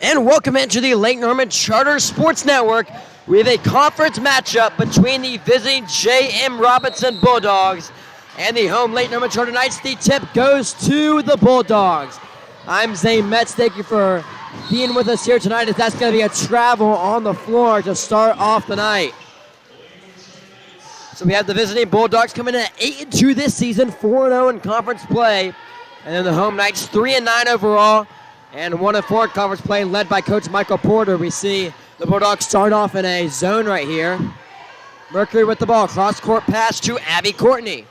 And welcome into the Lake Norman Charter Sports Network. We have a conference matchup between the visiting J.M. Robinson Bulldogs and the home Lake Norman Charter Knights. The tip goes to the Bulldogs. I'm Zane Metz. Thank you for being with us here tonight, as that's going to be a travel on the floor to start off the night. So we have the visiting Bulldogs coming in at 8-2 this season, 4-0 in conference play. And then the home Knights 3-9 overall and 1-4 in conference play, led by Coach Michael Porter. We see the Bulldogs start off in a zone right here. Mercury with the ball, cross-court pass to Abby Courtney.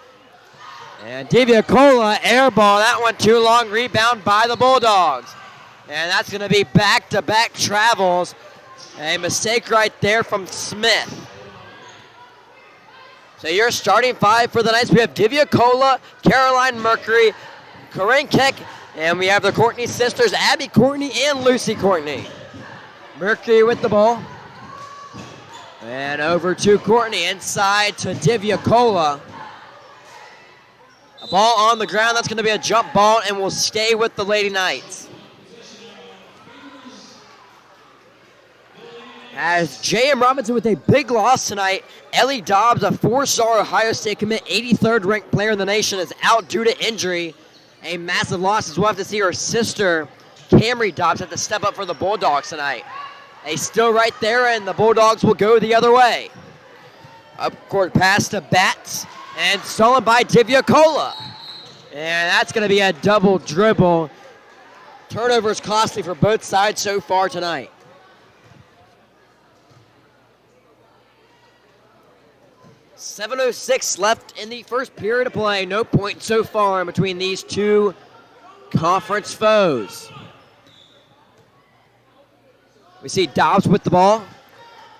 And Diviacola, air ball, that one too long, rebound by the Bulldogs. And that's going to be back-to-back travels. A mistake right there from Smith. So your starting five for the Knights, we have Diviacola, Caroline Mercury, Corinne Keck, and we have the Courtney sisters, Abby Courtney and Lucy Courtney. Mercury with the ball. And over to Courtney, inside to Diviacola. A ball on the ground, that's going to be a jump ball, and will stay with the Lady Knights. As J.M. Robinson with a big loss tonight, Ellie Dobbs, a four-star Ohio State commit, 83rd ranked player in the nation, is out due to injury. A massive loss, as we'll have to see her sister, Camry Dobbs, have to step up for the Bulldogs tonight. They still right there, and the Bulldogs will go the other way. Up court pass to Bats, and stolen by Diviacola. And that's going to be a double dribble. Turnover is costly for both sides so far tonight. .706 left in the first period of play. No point so far in between these two conference foes. We see Dobbs with the ball.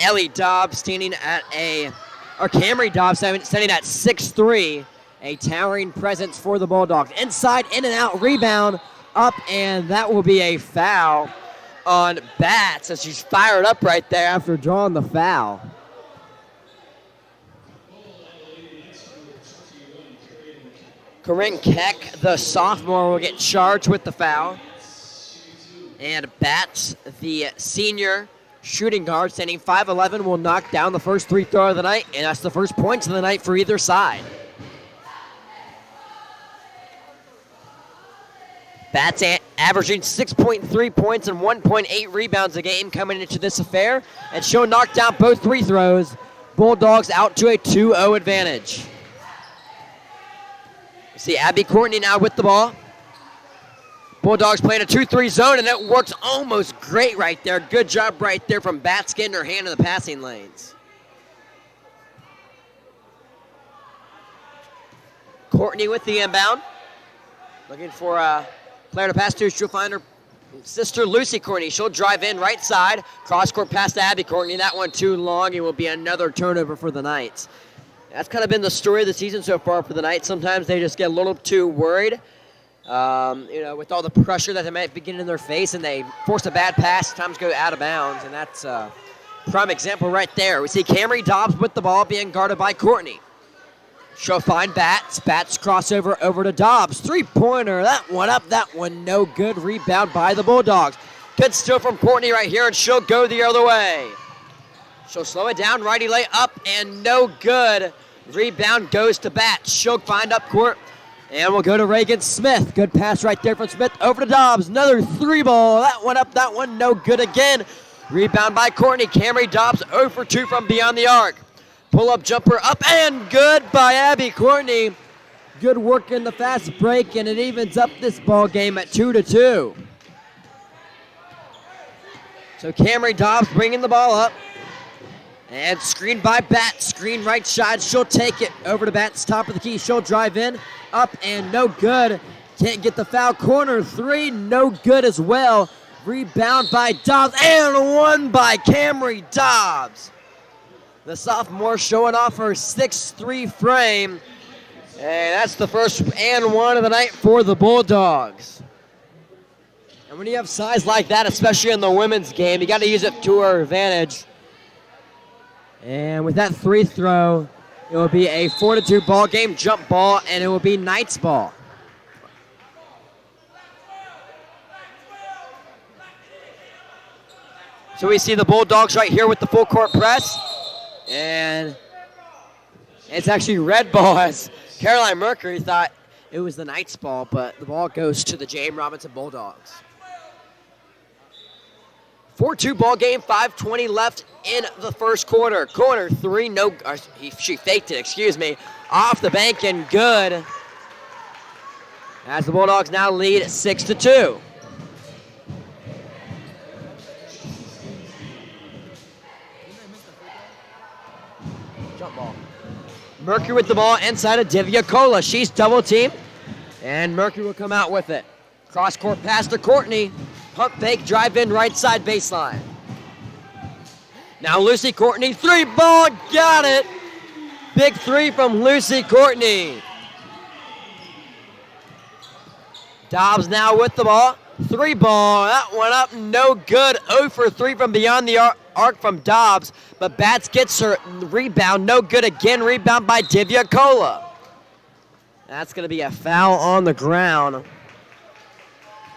Ellie Dobbs standing at Camry Dobbs standing at 6'3", a towering presence for the Bulldogs. Inside, in and out, rebound, up, and that will be a foul on Bats, as she's fired up right there after drawing the foul. Corinne Keck, the sophomore, will get charged with the foul. And Bats, the senior shooting guard, standing 5'11", will knock down the first free throw of the night, and that's the first points of the night for either side. Bats averaging 6.3 points and 1.8 rebounds a game coming into this affair, and she'll knock down both free throws. Bulldogs out to a 2-0 advantage. See Abby Courtney now with the ball. Bulldogs playing a 2-3 zone, and it works almost great right there. Good job right there from Bats getting her hand in the passing lanes. Courtney with the inbound. Looking for a player to pass to. She'll find her sister Lucy Courtney. She'll drive in right side. Cross-court pass to Abby Courtney. That one too long. It will be another turnover for the Knights. That's kind of been the story of the season so far for the Knights. Sometimes they just get a little too worried, with all the pressure that they might be getting in their face, and they force a bad pass, sometimes go out of bounds, and that's a prime example right there. We see Camry Dobbs with the ball being guarded by Courtney. She'll find Bats. Bats crossover over to Dobbs. Three-pointer, that one up, that one no good. Rebound by the Bulldogs. Good steal from Courtney right here, and she'll go the other way. She'll slow it down, righty lay up, and no good. Rebound goes to Bats. She'll find up court, and we'll go to Reagan Smith. Good pass right there from Smith over to Dobbs. Another three ball. That one up, that one no good again. Rebound by Courtney. Camry Dobbs 0 for 2 from beyond the arc. Pull-up jumper up and good by Abby Courtney. Good work in the fast break, and it evens up this ball game at 2-2. So Camry Dobbs bringing the ball up. And screened by Bats, screen right side, she'll take it over to Bats, top of the key, she'll drive in, up and no good. Can't get the foul, corner three, no good as well. Rebound by Dobbs, and one by Camry Dobbs. The sophomore showing off her 6'3" frame, and that's the first and one of the night for the Bulldogs. And when you have size like that, especially in the women's game, you got to use it to her advantage. And with that free throw, it will be a 4-2 ball game, jump ball, and it will be Knights ball. So we see the Bulldogs right here with the full court press. And it's actually red ball, as Caroline Mercury thought it was the Knights ball, but the ball goes to the James Robinson Bulldogs. 4-2 ball game, 5:20 left in the first quarter. Corner three, she faked it, excuse me, off the bank and good. As the Bulldogs now lead 6-2. Jump ball. Mercury with the ball inside of Divya Kola. She's double teamed, and Mercury will come out with it. Cross court pass to Courtney. Pump fake, drive in right side baseline. Now Lucy Courtney, three ball, got it. Big three from Lucy Courtney. Dobbs now with the ball. Three ball, that one up, no good. 0 for 3 from beyond the arc from Dobbs, but Bats gets her rebound, no good again. Rebound by Divya Kola. That's going to be a foul on the ground.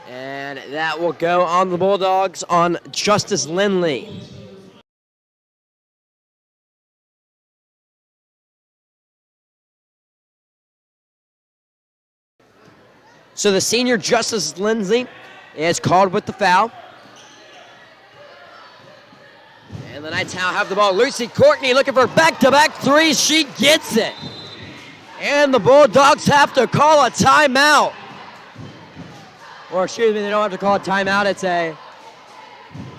And that will go on the Bulldogs on Justice Lindley. So the senior Justice Lindley is called with the foul. And the Knights now have the ball. Lucy Courtney looking for back-to-back threes. She gets it. And the Bulldogs have to call a timeout. Or excuse me, they don't have to call a timeout. It's a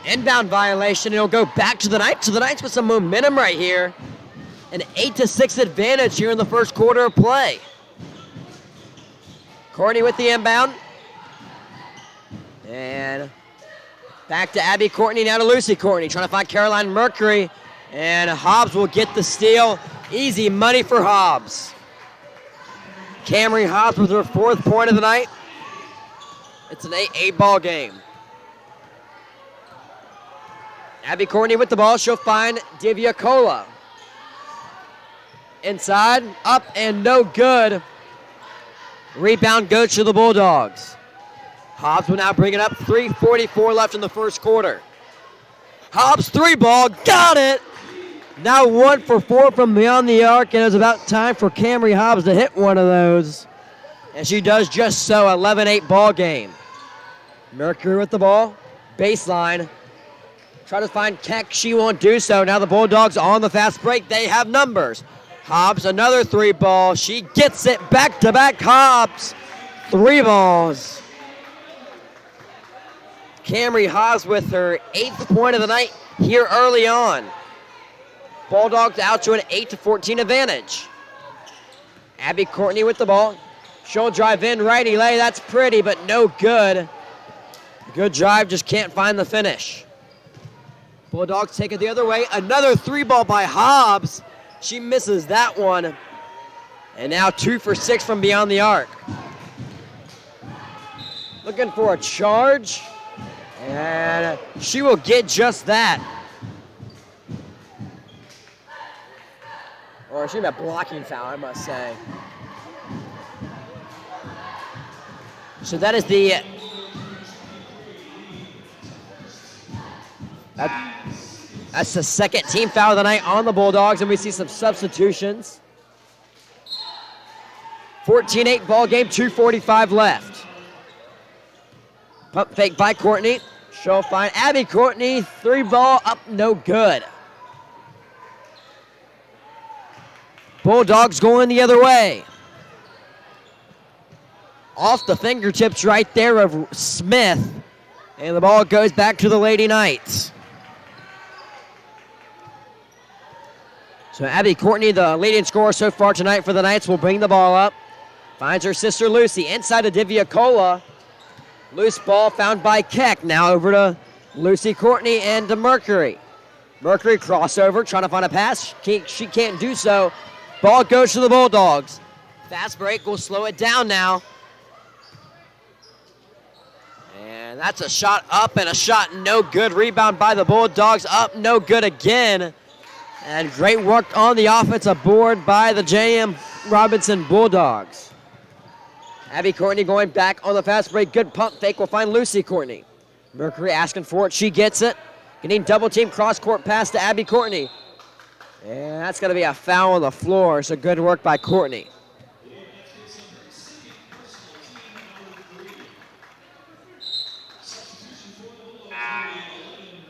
inbound violation. It'll go back to the Knights. So the Knights with some momentum right here. An 8-6 advantage here in the first quarter of play. Courtney with the inbound. And back to Abby Courtney, now to Lucy Courtney. Trying to find Caroline Mercury. And Hobbs will get the steal. Easy money for Hobbs. Camry Hobbs with her 4th point of the night. It's an 8-8 ball game. Abby Courtney with the ball. She'll find Divya Kola. Inside, up and no good. Rebound goes to the Bulldogs. Hobbs will now bring it up. 3:44 left in the first quarter. Hobbs three ball, got it. Now 1 for 4 from beyond the arc, and it was about time for Camry Hobbs to hit one of those. And she does just so. 11-8 ball game. Mercury with the ball. Baseline. Try to find Keck. She won't do so. Now the Bulldogs on the fast break. They have numbers. Hobbs, another three ball. She gets it. Back-to-back Hobbs. 3 balls. Camry Hobbs with her 8th point of the night here early on. Bulldogs out to an 8-14 advantage. Abby Courtney with the ball. She'll drive in, righty lay. That's pretty, but no good. Good drive, just can't find the finish. Bulldogs take it the other way. Another three ball by Hobbs. She misses that one. And now 2 for 6 from beyond the arc. Looking for a charge. And she will get just that. Or she got a blocking foul, I must say. So that is that's the second team foul of the night on the Bulldogs, and we see some substitutions. 14-8 ball game, 2:45 left. Pump fake by Courtney. She'll find Abby Courtney. Three ball up, no good. Bulldogs going the other way. Off the fingertips right there of Smith. And the ball goes back to the Lady Knights. So Abby Courtney, the leading scorer so far tonight for the Knights, will bring the ball up. Finds her sister Lucy inside of Divya Kola. Loose ball found by Keck. Now over to Lucy Courtney and to Mercury. Mercury crossover, trying to find a pass. She can't do so. Ball goes to the Bulldogs. Fast break will slow it down now. And that's a shot up and a shot no good. Rebound by the Bulldogs, up no good again. And great work on the offensive board by the J.M. Robinson Bulldogs. Abby Courtney going back on the fast break. Good pump fake will find Lucy Courtney. Mercury asking for it. She gets it. Getting double team cross court pass to Abby Courtney. And that's going to be a foul on the floor, so good work by Courtney.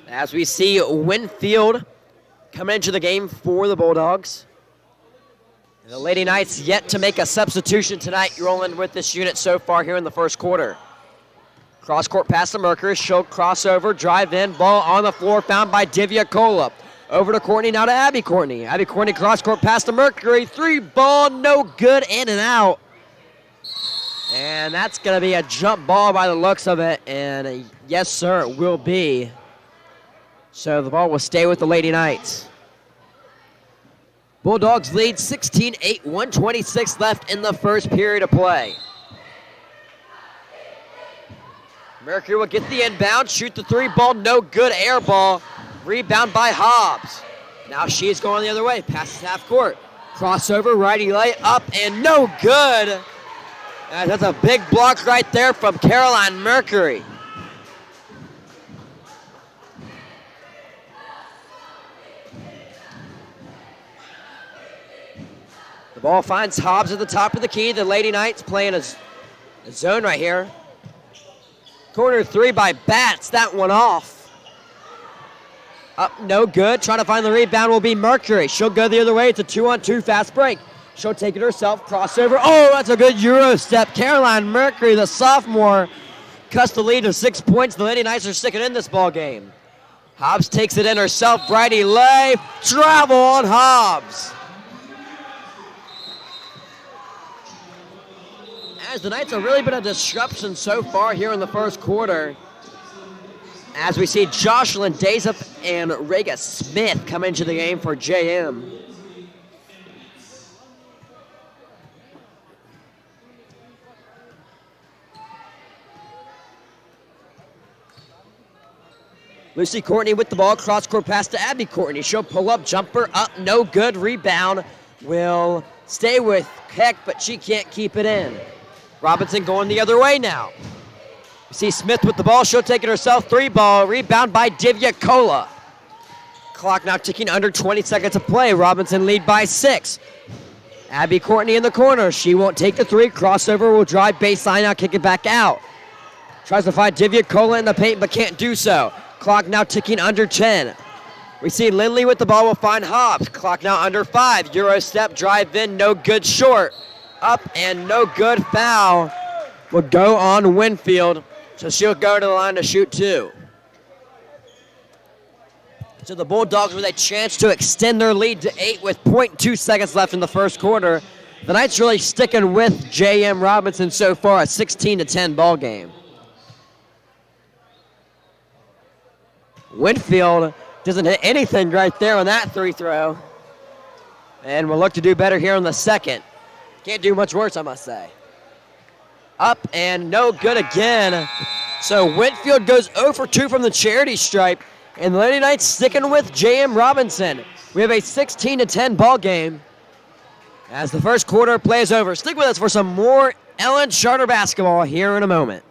As we see Winfield coming into the game for the Bulldogs. And the Lady Knights yet to make a substitution tonight, rolling with this unit so far here in the first quarter. Cross-court pass to Mercury. She'll crossover, drive in, ball on the floor, found by Divya Kola. Over to Courtney, now to Abby Courtney. Abby Courtney cross-court pass to Mercury. 3 ball, no good, in and out. And that's going to be a jump ball by the looks of it. And yes, sir, it will be. So the ball will stay with the Lady Knights. Bulldogs lead 16-8, 1:26 left in the first period of play. Mercury will get the inbound, shoot the 3 ball, no good, air ball. Rebound by Hobbs. Now she's going the other way, passes half court. Crossover, righty lay, up and no good. That's a big block right there from Caroline Mercury. The ball finds Hobbs at the top of the key. The Lady Knights playing a zone right here. Corner 3 by Bats, that one off. Up, no good. Trying to find the rebound will be Mercury. She'll go the other way. It's a 2-on-2 fast break. She'll take it herself, crossover. Oh, that's a good Euro step. Caroline Mercury, the sophomore, cuts the lead to 6 points. The Lady Knights are sticking in this ball game. Hobbs takes it in herself. Righty lay, travel on Hobbs. As the Knights have really been a disruption so far here in the first quarter. As we see Jocelyn Dazup and Rega Smith come into the game for JM. Lucy Courtney with the ball, cross-court pass to Abby Courtney. She'll pull up, jumper up, no good, rebound. Will stay with Keck, but she can't keep it in. Robinson going the other way now. We see Smith with the ball. She'll take it herself. 3 ball. Rebound by Divya Kola. Clock now ticking under 20 seconds of play. Robinson lead by 6. Abby Courtney in the corner. She won't take the 3. Crossover will drive baseline now, kick it back out. Tries to find Divya Kola in the paint, but can't do so. Clock now ticking under 10. We see Lindley with the ball will find Hobbs. Clock now under 5. Euro step, drive in, no good, short. Up and no good, foul will go on Winfield. So she'll go to the line to shoot 2. So the Bulldogs with a chance to extend their lead to 8 with 0.2 seconds left in the first quarter. The Knights really sticking with J.M. Robinson so far, a 16-10 ball game. Winfield doesn't hit anything right there on that 3 throw. And we'll look to do better here in the second. Can't do much worse, I must say. Up and no good again. So Winfield goes 0 for 2 from the charity stripe. And the Lady Knights sticking with J.M. Robinson. We have a 16-10 ball game as the first quarter plays over. Stick with us for some more Ellen Charter basketball here in a moment.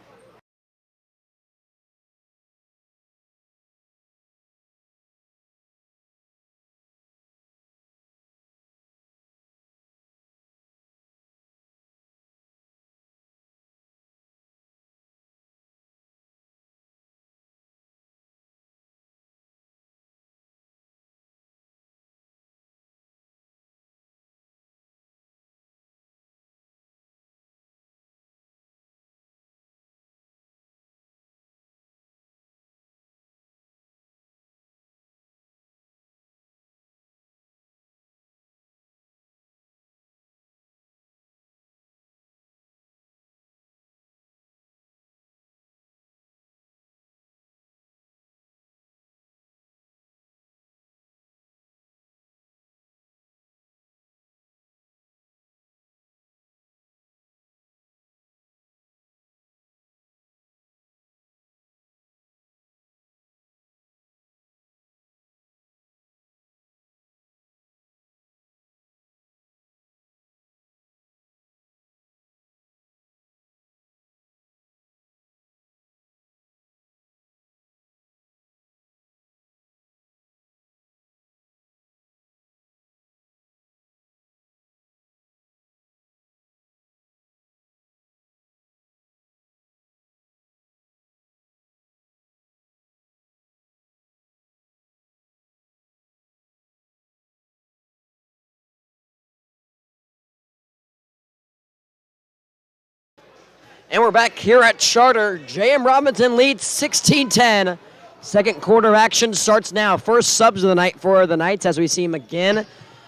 And we're back here at Charter. J.M. Robinson leads 16-10. Second quarter action starts now. First subs of the night for the Knights as we see McGinn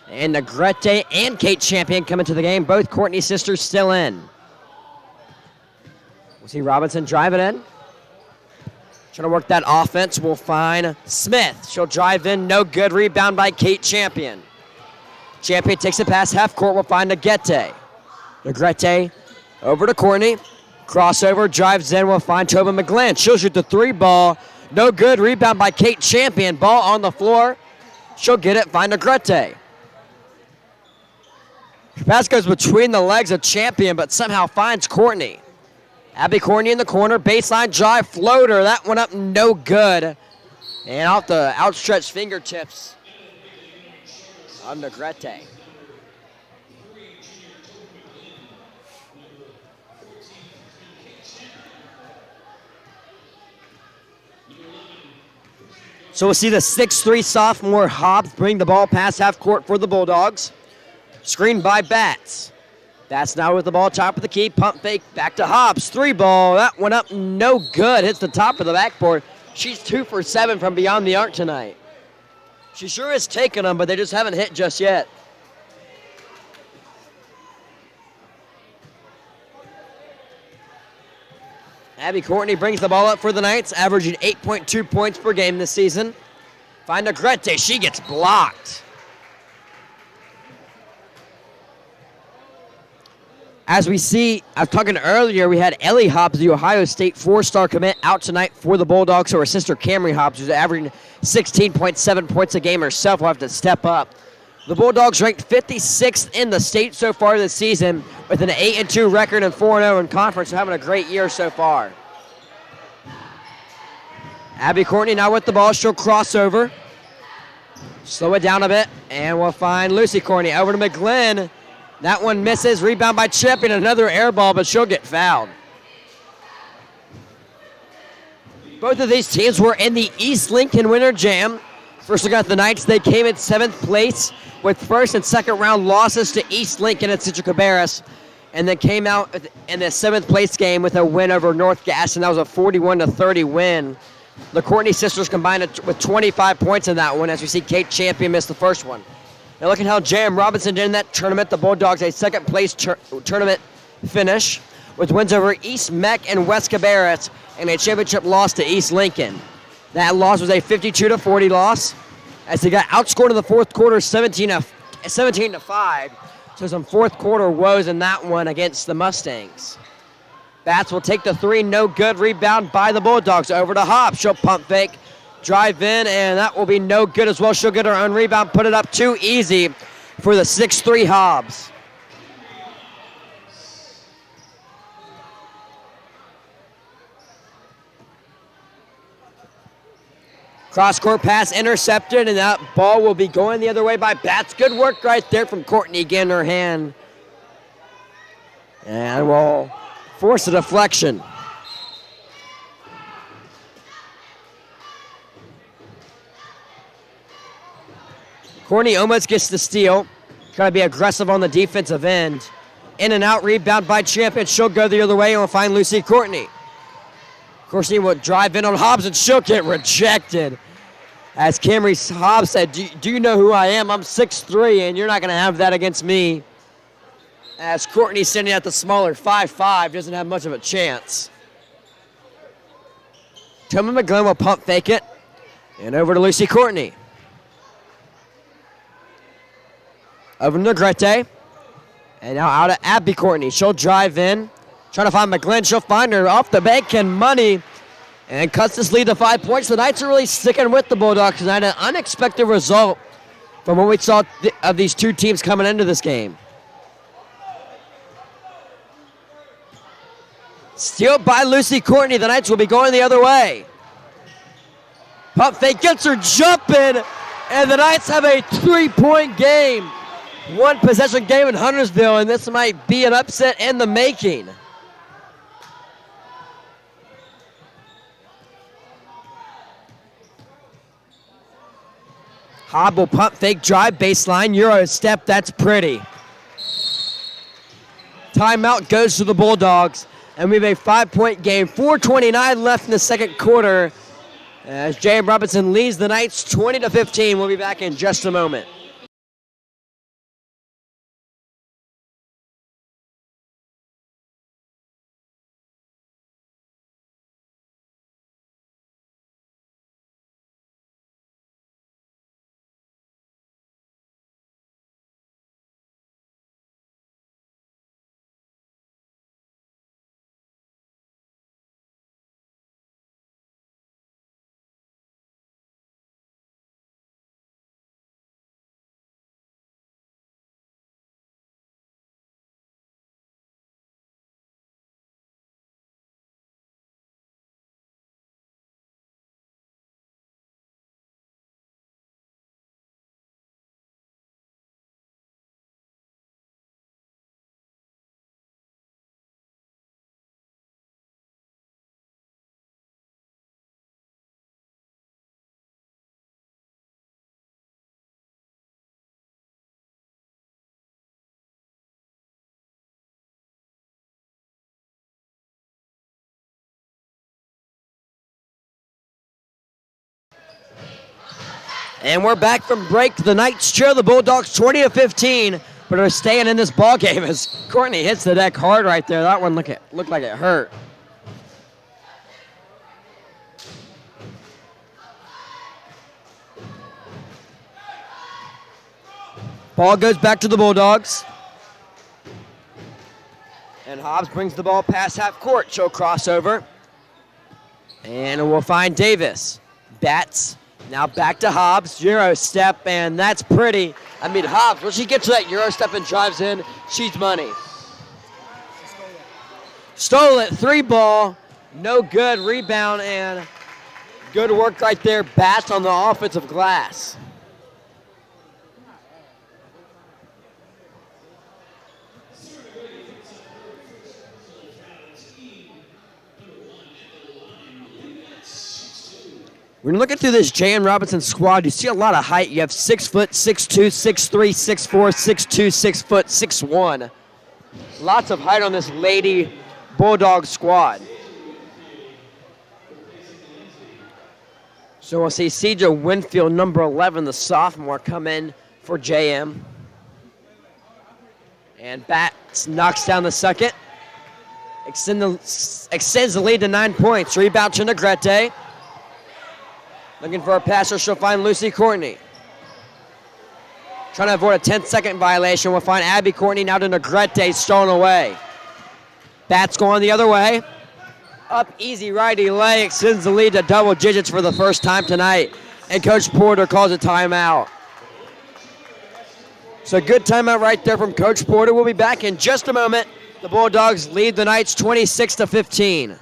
and Negrete and Kate Champion coming to the game. Both Courtney sisters still in. We'll see Robinson drive it in. Trying to work that offense. We'll find Smith. She'll drive in. No good. Rebound by Kate Champion. Champion takes it past half court. We'll find Negrete. Negrete over to Courtney. Crossover. Drives in. We'll find Tobin McGlynn. She'll shoot the three ball. No good. Rebound by Kate Champion. Ball on the floor. She'll get it. Find Negrete. Pass goes between the legs of Champion, but somehow finds Courtney. Abby Courtney in the corner. Baseline drive. Floater. That one up. No good. And off the outstretched fingertips of Negrete. So we'll see the 6'3" sophomore Hobbs bring the ball past half court for the Bulldogs. Screened by Bats. Bats now with the ball, top of the key. Pump fake, back to Hobbs. Three ball, that one up, no good. Hits the top of the backboard. She's 2 for 7 from beyond the arc tonight. She sure is taking them, but they just haven't hit just yet. Abby Courtney brings the ball up for the Knights, averaging 8.2 points per game this season. Find Negrete, she gets blocked. As we see, I was talking earlier, we had Ellie Hobbs, the Ohio State 4-star commit, out tonight for the Bulldogs. So her sister Camry Hobbs, who's averaging 16.7 points a game herself, will have to step up. The Bulldogs ranked 56th in the state so far this season with an 8-2 record and 4-0 in conference, so having a great year so far. Abby Courtney now with the ball. She'll cross over. Slow it down a bit, and we'll find Lucy Courtney over to McGlynn. That one misses. Rebound by Champion. Another air ball, but she'll get fouled. Both of these teams were in the East Lincoln Winter Jam. First look at the Knights. They came in 7th place with first and second round losses to East Lincoln and Central Cabarrus, and then came out in the 7th place game with a win over North Gas, and that was a 41-30 win. The Courtney sisters combined with 25 points in that one, as we see Kate Champion miss the first one. Now look at how J.M. Robinson did in that tournament. The Bulldogs a second place tournament finish with wins over East Meck and West Cabarrus and a championship loss to East Lincoln. That loss was a 52-40 loss as they got outscored in the fourth quarter 17-5. So some fourth quarter woes in that one against the Mustangs. Bats will take the three, no good. Rebound by the Bulldogs over to Hobbs. She'll pump fake, drive in, and that will be no good as well. She'll get her own rebound, put it up too easy for the 6'3" Hobbs. Cross-court pass intercepted, and that ball will be going the other way by Bats. Good work right there from Courtney getting her hand. And we'll force a deflection. Courtney almost gets the steal. Got to be aggressive on the defensive end. In and out rebound by Champion. She'll go the other way and we'll find Lucy Courtney. Courtney will drive in on Hobbs and she'll get rejected. As Camry Hobbs said, do you know who I am? I'm 6'3", and you're not going to have that against me. As Courtney sitting at the smaller 5'5", doesn't have much of a chance. Tillman McGlynn will pump fake it. And over to Lucy Courtney. Over to Negrete. And now out of Abby Courtney. She'll drive in. Trying to find McGlynn. She'll find her off the bank and money. And cuts this lead to 5 points. The Knights are really sticking with the Bulldogs tonight. An unexpected result from what we saw of these two teams coming into this game. Steal by Lucy Courtney. The Knights will be going the other way. Pump fake gets her jumping. And the Knights have a 3-point game. One possession game in Huntersville. And this might be an upset in the making. Hobb will pump fake drive baseline. Euro step. That's pretty. Timeout goes to the Bulldogs And we have a 5-point game. 4:29 left in the second quarter as J.M. Robinson leads the Knights 20-15. We'll be back in just a moment. And we're back from break. The Knights trail the Bulldogs 20-15, but are staying in this ball game as Courtney hits the deck hard right there. That one looked like it hurt. Ball goes back to the Bulldogs. And Hobbs brings the ball past half court. She'll cross over. And we'll find Davis. Bats. Now back to Hobbs, Euro step, and that's pretty. I mean, Hobbs, when she gets to that Euro step and drives in, she's money. Stole it, 3-ball, no good, rebound, and good work right there, Bats on the offensive glass. When you're looking through this J.M. Robinson squad, you see a lot of height. You have 6 foot, 6'2", 6'3", 6'4", 6'2", 6 foot, 6'1". Lots of height on this Lady Bulldog squad. So we'll see CJ Winfield, number 11, the sophomore, come in for J.M. And Bats knocks down the second. Extends the lead to 9 points. Rebound to Negrete. Looking for a passer, she'll find Lucy Courtney. Trying to avoid a 10-second violation. We'll find Abby Courtney now to Negrete, stolen away. Bats going the other way. Up easy righty leg, extends the lead to double digits for the first time tonight. And Coach Porter calls a timeout. So good timeout right there from Coach Porter. We'll be back in just a moment. The Bulldogs lead the Knights 26-15.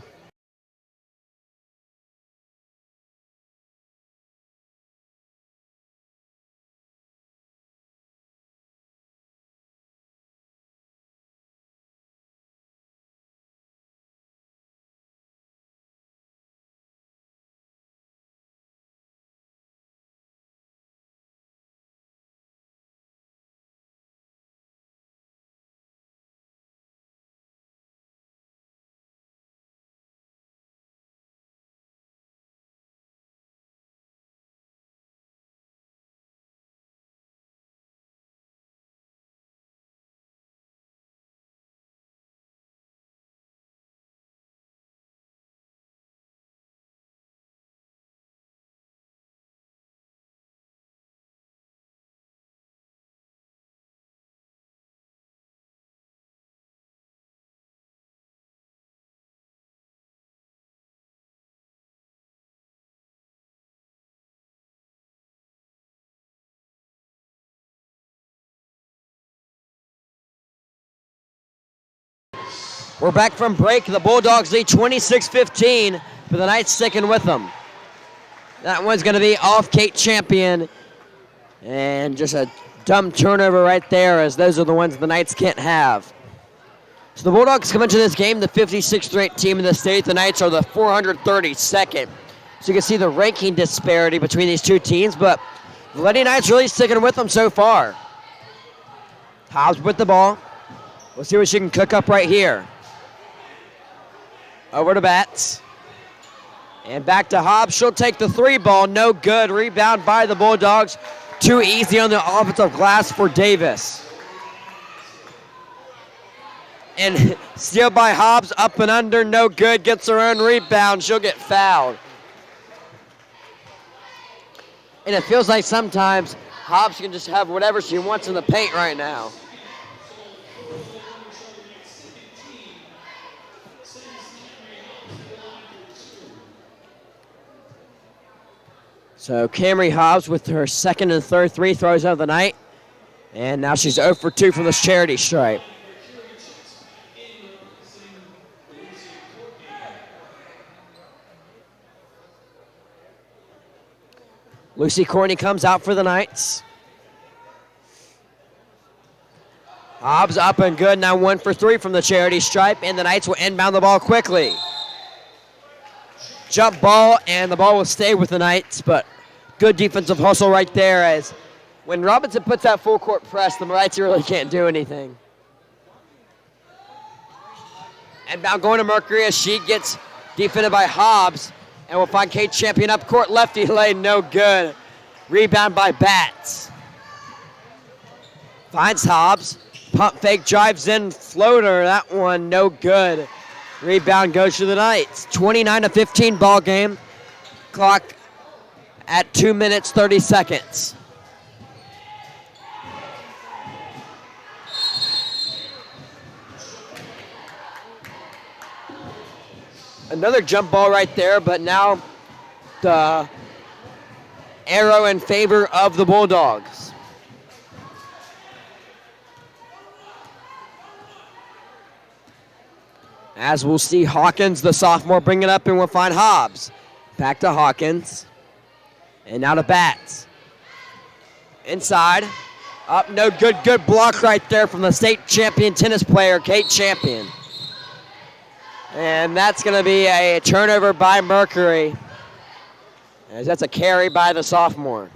We're back from break. The Bulldogs lead 26-15, but the Knights sticking with them. That one's going to be off Kate Champion. And just a dumb turnover right there, as those are the ones the Knights can't have. So the Bulldogs come into this game, the 56th ranked team in the state. The Knights are the 432nd. So you can see the ranking disparity between these two teams, but the Lady Knights really sticking with them so far. Hobbs with the ball. We'll see what she can cook up right here. Over to Bats. And back to Hobbs. She'll take the 3 ball. No good. Rebound by the Bulldogs. Too easy on the offensive glass for Davis. And steal by Hobbs. Up and under. No good. Gets her own rebound. She'll get fouled. And it feels like sometimes Hobbs can just have whatever she wants in the paint right now. So Camry Hobbs with her second and third 3 throws of the night. And now she's 0 for 2 from this charity stripe. Lucy Corney comes out for the Knights. Hobbs up and good, now 1 for 3 from the charity stripe, and the Knights will inbound the ball quickly. Jump ball, and the ball will stay with the Knights, but good defensive hustle right there, as when Robinson puts that full court press, the Knights really can't do anything. And now going to Mercury as she gets defended by Hobbs, and we'll find Kate Champion up court, lefty lane, no good. Rebound by Bats. Finds Hobbs, pump fake, drives in, floater, that one no good. Rebound goes to the Knights. 29-15 ball game. Clock at 2 minutes, 30 seconds. Another jump ball right there, but now the arrow in favor of the Bulldogs. As we'll see Hawkins, the sophomore, bring it up, and we'll find Hobbs. Back to Hawkins. And now to Bats. Inside. Up, no good. Good block right there from the state champion tennis player, Kate Champion. And that's going to be a turnover by Mercury, as that's a carry by the sophomore.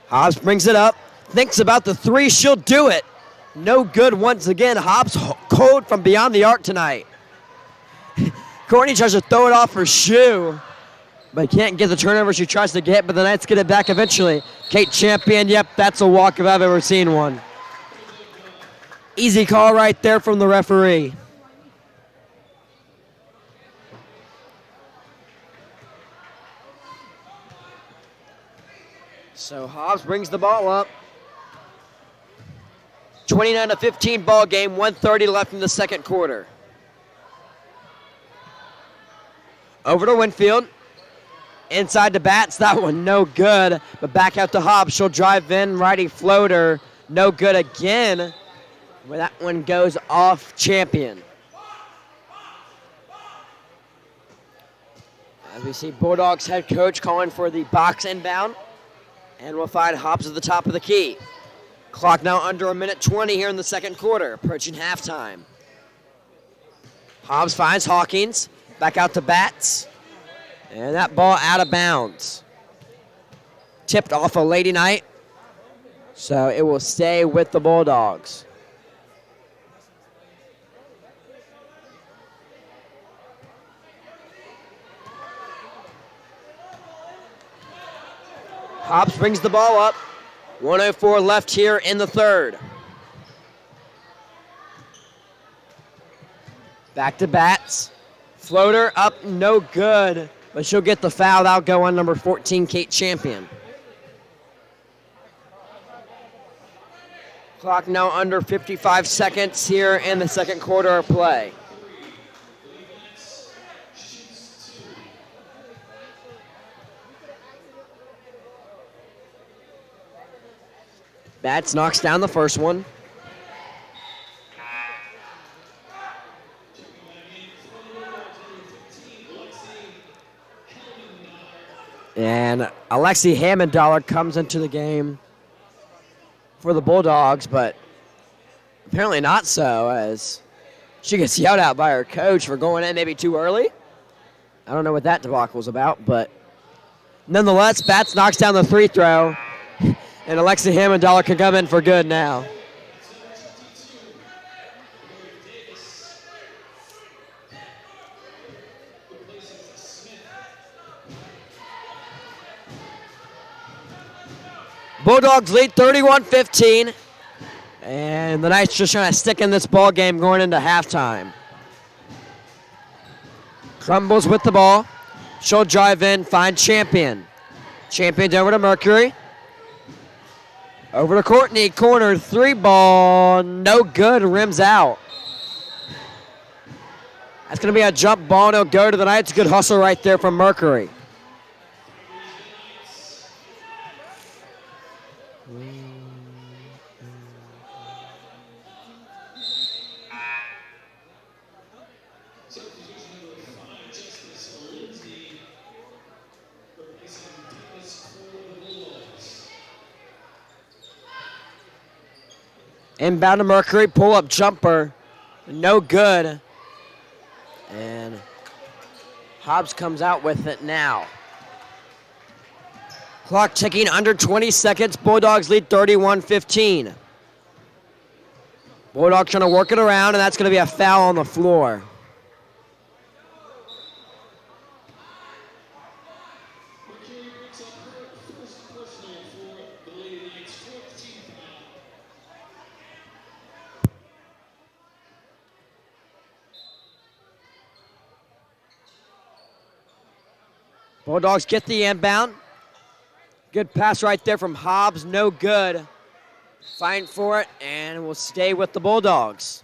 Hobbs brings it up, thinks about the 3, she'll do it. No good once again. Hobbs cold from beyond the arc tonight. Courtney tries to throw it off her shoe, but can't get the turnover she tries to get, but the Knights get it back eventually. Kate Champion, yep, that's a walk if I've ever seen one. Easy call right there from the referee. So Hobbs brings the ball up. 29-15 ball game, 1:30 left in the second quarter. Over to Winfield. Inside to Bats, that one no good. But back out to Hobbs, she'll drive in, righty floater, no good again. Where that one goes off Champion. As we see Bulldogs head coach calling for the box inbound. And we'll find Hobbs at the top of the key. Clock now under 1:20 here in the second quarter, approaching halftime. Hobbs finds Hawkins, back out to Bats. And that ball out of bounds. Tipped off a Lady Knight, so it will stay with the Bulldogs. Hobbs brings the ball up. 1:04 left here in the third. Back to Bats. Floater up, no good. But she'll get the foul. That'll go on number 14, Kate Champion. Clock now under 55 seconds here in the second quarter of play. Bats knocks down the first one. And Alexi Hammond-Dollar comes into the game for the Bulldogs, but apparently not so, as she gets yelled out by her coach for going in maybe too early. I don't know what that debacle was about, but nonetheless, Bats knocks down the free throw, and Alexa Hammond-Dollar can come in for good now. Bulldogs lead 31-15, and the Knights just trying to stick in this ball game going into halftime. Crumbles with the ball. She'll drive in, find Champion. Champion's over to Mercury. Over to Courtney, corner, three ball, no good, rims out. That's going to be a jump ball, and it'll go to the Knights. Good hustle right there from Mercury. Inbound to Mercury, pull-up jumper, no good. And Hobbs comes out with it now. Clock ticking under 20 seconds. Bulldogs lead 31-15. Bulldogs trying to work it around, and that's going to be a foul on the floor. Bulldogs get the inbound. Good pass right there from Hobbs, no good. Fighting for it, and will stay with the Bulldogs.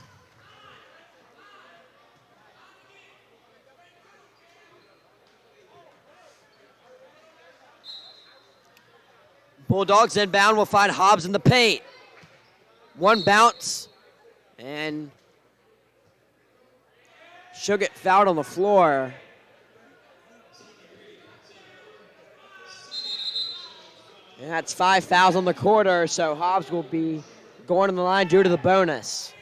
Bulldogs inbound will find Hobbs in the paint. One bounce, and she'll get fouled on the floor. And that's 5 fouls on the quarter, so Hobbs will be going to the line due to the bonus.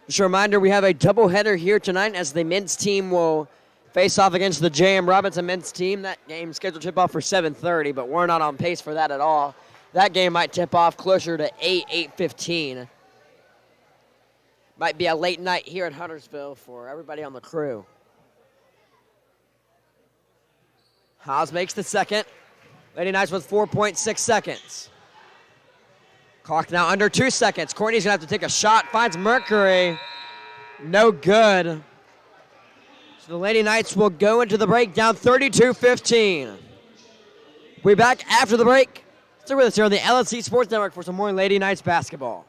Just a reminder, we have a doubleheader here tonight as the men's team will face off against the J.M. Robinson men's team. That game scheduled to tip off for 7:30, but we're not on pace for that at all. That game might tip off closer to 8:15. Might be a late night here at Huntersville for everybody on the crew. Hobbs makes the second. Lady Knights with 4.6 seconds. Clock now under 2 seconds. Courtney's going to have to take a shot. Finds Mercury. No good. So the Lady Knights will go into the break down 32-15. We'll be back after the break. Stay with us here on the LNC Sports Network for some more Lady Knights basketball.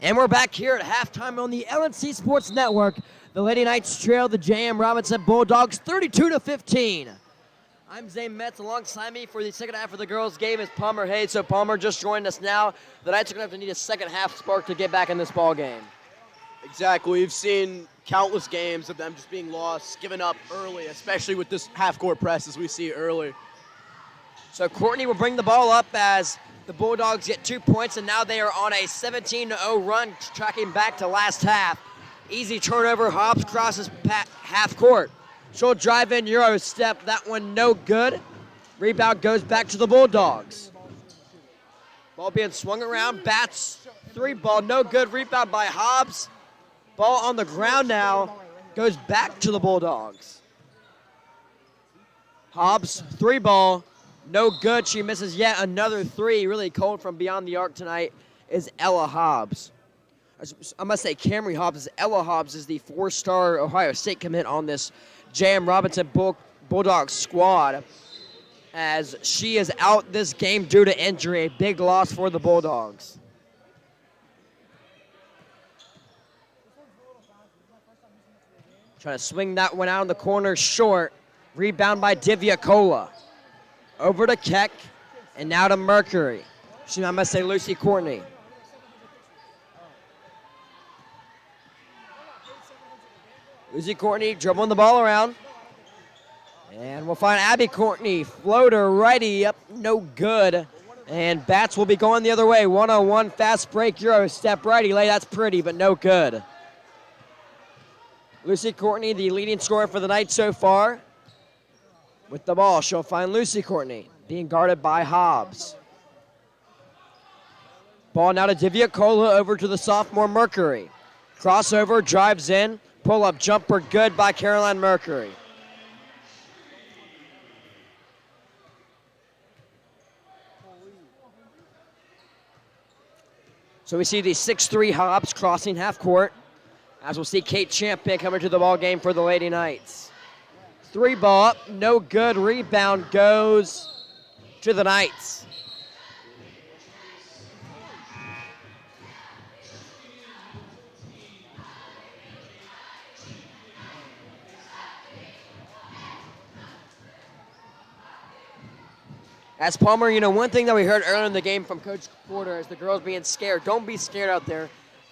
And we're back here at halftime on the LNC Sports Network. The Lady Knights trail the J.M. Robinson Bulldogs 32-15. I'm Zane Metz. Alongside me for the second half of the girls' game is Palmer Hayes. So Palmer just joined us now. The Knights are going to have to need a second half spark to get back in this ball game. Exactly. We've seen countless games of them just being lost, giving up early, especially with this half-court press as we see early. So Courtney will bring the ball up as the Bulldogs get 2 points, and now they are on a 17-0 run, tracking back to last half. Easy turnover. Hobbs crosses half court. She'll drive in, Euro step. That one no good. Rebound goes back to the Bulldogs. Ball being swung around. Bats, 3 ball, no good. Rebound by Hobbs. Ball on the ground now. Goes back to the Bulldogs. Hobbs, 3 ball. No good. She misses yet another 3. Really cold from beyond the arc tonight is Ella Hobbs. I must say Camry Hobbs. Ella Hobbs is the 4-star Ohio State commit on this J.M. Robinson Bulldogs squad, as she is out this game due to injury. A big loss for the Bulldogs. Trying to swing that one out in the corner short. Rebound by Divya Kola. Over to Keck, and now to Mercury. I must say Lucy Courtney. Lucy Courtney dribbling the ball around. And we'll find Abby Courtney. Floater righty up, no good. And Bats will be going the other way. 1-on-1 fast break, Euro step righty lay. That's pretty, but no good. Lucy Courtney, the leading scorer for the night so far. With the ball, she'll find Lucy Courtney, being guarded by Hobbs. Ball now to Divya Kola, over to the sophomore Mercury. Crossover, drives in, pull-up jumper, good by Caroline Mercury. So we see the 6'3" Hobbs crossing half court, as we'll see Kate Champion coming to the ball game for the Lady Knights. 3 ball up, no good. Rebound goes to the Knights. As Palmer, one thing that we heard earlier in the game from Coach Porter is the girls being scared. Don't be scared out there.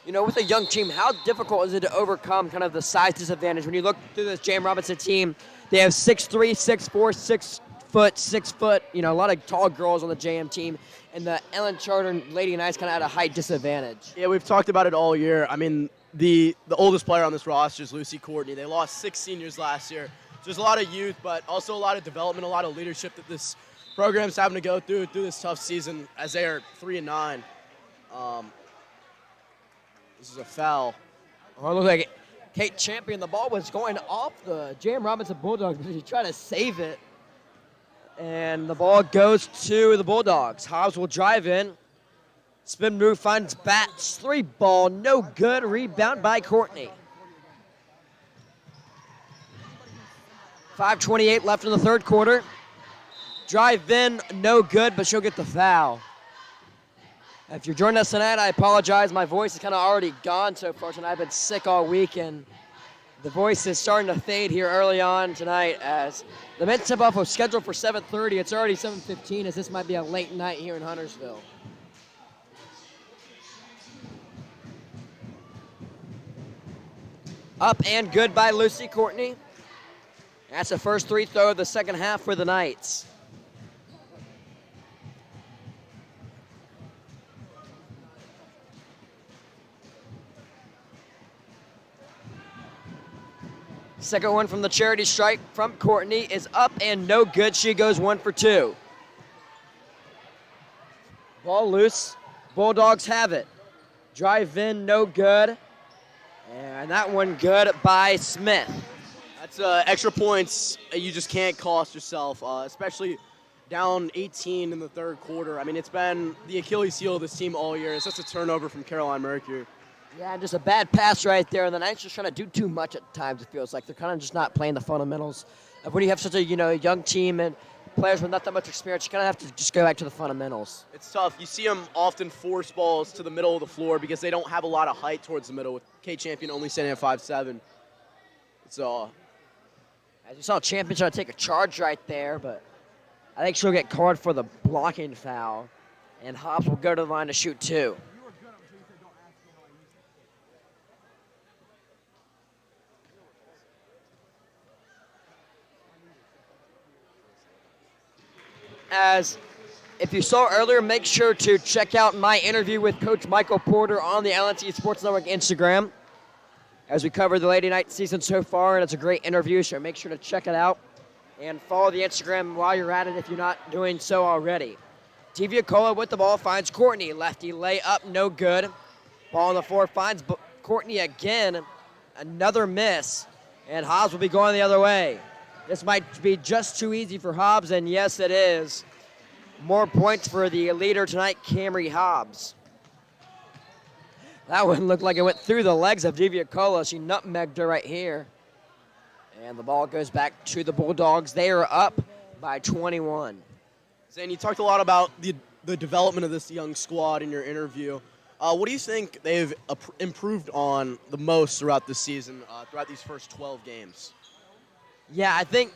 With a young team, how difficult is it to overcome kind of the size disadvantage? When you look through this J.M. Robinson team, they have 6'3", 6'4", 6 foot, 6 foot, a lot of tall girls on the JM team, and the Ellen Charter Lady Knights kind of at a height disadvantage. Yeah, we've talked about it all year. I mean, the oldest player on this roster is Lucy Courtney. They lost 6 seniors last year. So there's a lot of youth, but also a lot of development, a lot of leadership that this program's having to go through this tough season as they are 3-9. This is a foul. Oh, it looks like Kate Champion, the ball was going off the J.M. Robinson Bulldogs, but she tried to save it. And the ball goes to the Bulldogs. Hobbs will drive in. Spin move finds Bats. 3 ball, no good. Rebound by Courtney. 5:28 left in the third quarter. Drive in, no good, but she'll get the foul. If you're joining us tonight, I apologize. My voice is kind of already gone so far tonight. I've been sick all week, and the voice is starting to fade here early on tonight as the men's tip-off was scheduled for 7:30. It's already 7:15, as this might be a late night here in Huntersville. Up and good by Lucy Courtney. That's the first 3 throw of the second half for the Knights. Second one from the charity strike from Courtney is up and no good. She goes 1 for 2. Ball loose. Bulldogs have it. Drive in, no good. And that one good by Smith. That's extra points you just can't cost yourself, especially down 18 in the third quarter. I mean, it's been the Achilles heel of this team all year. It's just a turnover from Caroline Mercury. Yeah, just a bad pass right there. And the Knights just trying to do too much at times, it feels like. They're kind of just not playing the fundamentals of when you have such a young team and players with not that much experience, you kind of have to just go back to the fundamentals. It's tough. You see them often force balls to the middle of the floor because they don't have a lot of height towards the middle, with Kate Champion only standing at 5'7". So, as you saw, Champion trying to take a charge right there, but I think she'll get called for the blocking foul, and Hobbs will go to the line to shoot 2. As if you saw earlier, make sure to check out my interview with Coach Michael Porter on the LNC Sports Network Instagram as we cover the Lady Knights season so far, and it's a great interview, so make sure to check it out and follow the Instagram while you're at it if you're not doing so already. Diviacola with the ball finds Courtney. Lefty layup, no good. Ball on the floor finds Courtney again. Another miss, and Hobbs will be going the other way. This might be just too easy for Hobbs, and yes, it is. More points for the leader tonight, Camry Hobbs. That one looked like it went through the legs of Diviacola. She nutmegged her right here. And the ball goes back to the Bulldogs. They are up by 21. Zane, you talked a lot about the development of this young squad in your interview. What do you think they've improved on the most throughout this season, throughout these first 12 games? Yeah, I think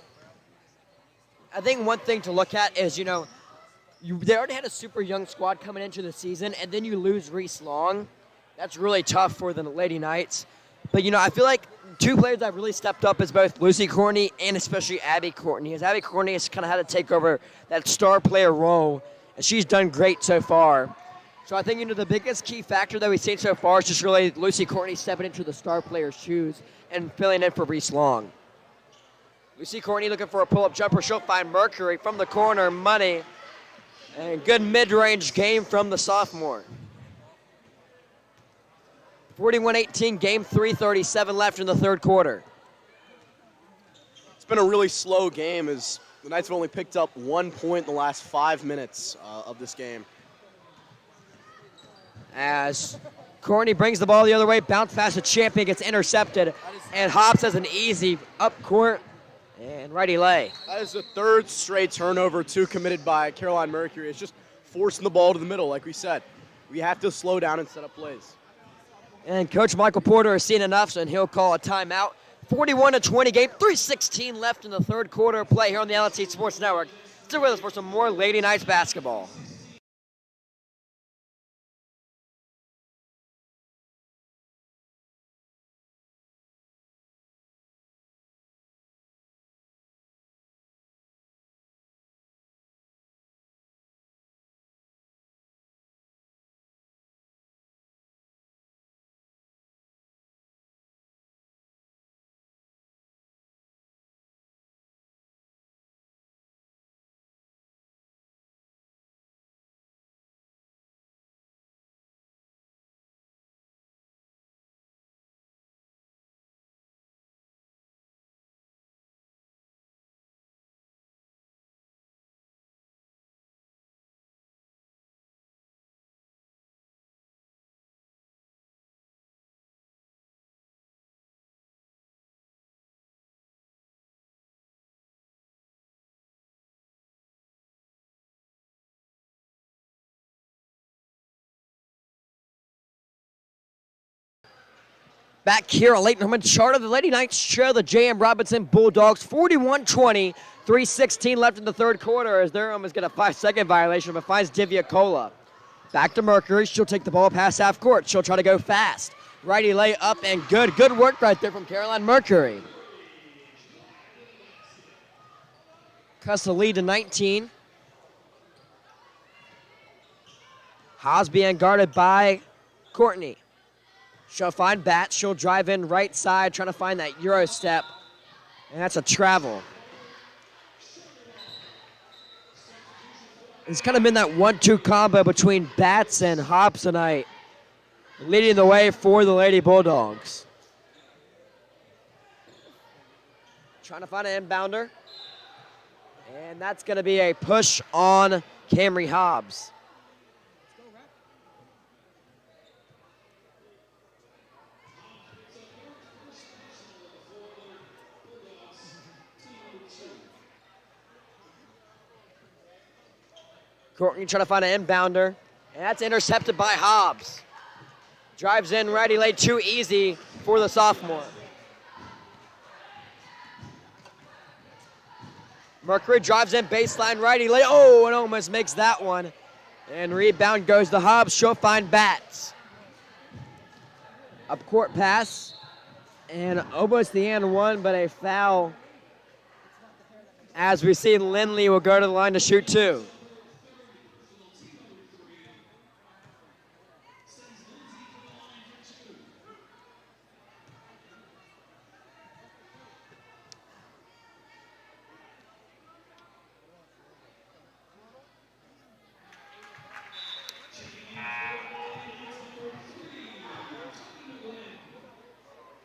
one thing to look at is, they already had a super young squad coming into the season, and then you lose Reese Long. That's really tough for the Lady Knights. But, I feel like two players that have really stepped up is both Lucy Courtney and especially Abby Courtney. As Abby Courtney has kind of had to take over that star player role, and she's done great so far. So I think, the biggest key factor that we've seen so far is just really Lucy Courtney stepping into the star player's shoes and filling in for Reese Long. Lucy Courtney looking for a pull-up jumper. She'll find Mercury from the corner, money. And good mid-range game from the sophomore. 41-18, game 3, 37 left in the third quarter. It's been a really slow game as the Knights have only picked up 1 point in the last 5 minutes of this game. As Courtney brings the ball the other way, bounce pass to Champion, gets intercepted, and Hobbs has an easy up court and righty lay. That is the third straight turnover, 2 committed by Caroline Mercury. It's just forcing the ball to the middle, like we said. We have to slow down and set up plays. And Coach Michael Porter has seen enough, and he'll call a timeout. 41-20 game, 3:16 left in the third quarter of play here on the LNC Sports Network. Still with us for some more Lady Knights basketball. Back here on Late Norman Charter, the Lady Knights trail the J.M. Robinson Bulldogs 41-20, 3:16 left in the third quarter as Durham is going a 5-second violation but finds Diviacola. Back to Mercury. She'll take the ball past half court. She'll try to go fast. Righty lay up and good. Good work right there from Caroline Mercury. Cuts the lead to 19. Haas being guarded by Courtney. She'll find Batts. She'll drive in right side, trying to find that Euro step. And that's a travel. It's kind of been that 1-2 combo between Batts and Hobbs tonight, leading the way for the Lady Bulldogs. Trying to find an inbounder. And that's going to be a push on Camry Hobbs. Courtney trying to find an inbounder. And that's intercepted by Hobbs. Drives in righty lane, too easy for the sophomore. Mercury drives in baseline righty lane. Oh, and almost makes that one. And rebound goes to Hobbs. She'll find Bats. Up court pass. And almost the and one, but a foul. As we see, Lindley will go to the line to shoot two.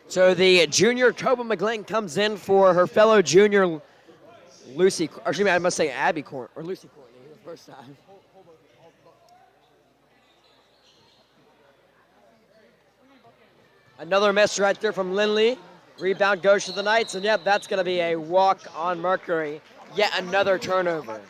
So the junior Tobin McGlynn comes in for her fellow junior Lucy, or excuse me, I must say Abby Courtney, or Lucy Courtney, the first time. Another miss right there from Lindley. Rebound goes to the Knights, and yep, that's going to be a walk on Mercury. Yet another turnover.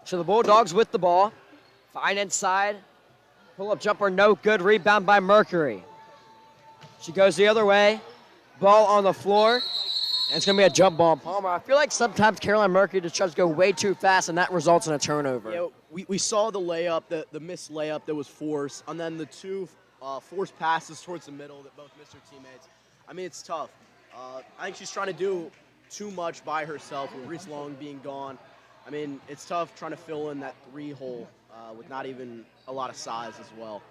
So the Bulldogs with the ball. Fine inside. Pull-up jumper, no good. Rebound by Mercury. She goes the other way. Ball on the floor. And it's going to be a jump ball on Palmer. I feel like sometimes Caroline Mercury just tries to go way too fast, and that results in a turnover. Yeah, we saw the layup, the missed layup that was forced, and then the two forced passes towards the middle that both missed her teammates. I mean, it's tough. I think she's trying to do too much by herself with Reese Long being gone. I mean, it's tough trying to fill in that three hole with not even a lot of size as well.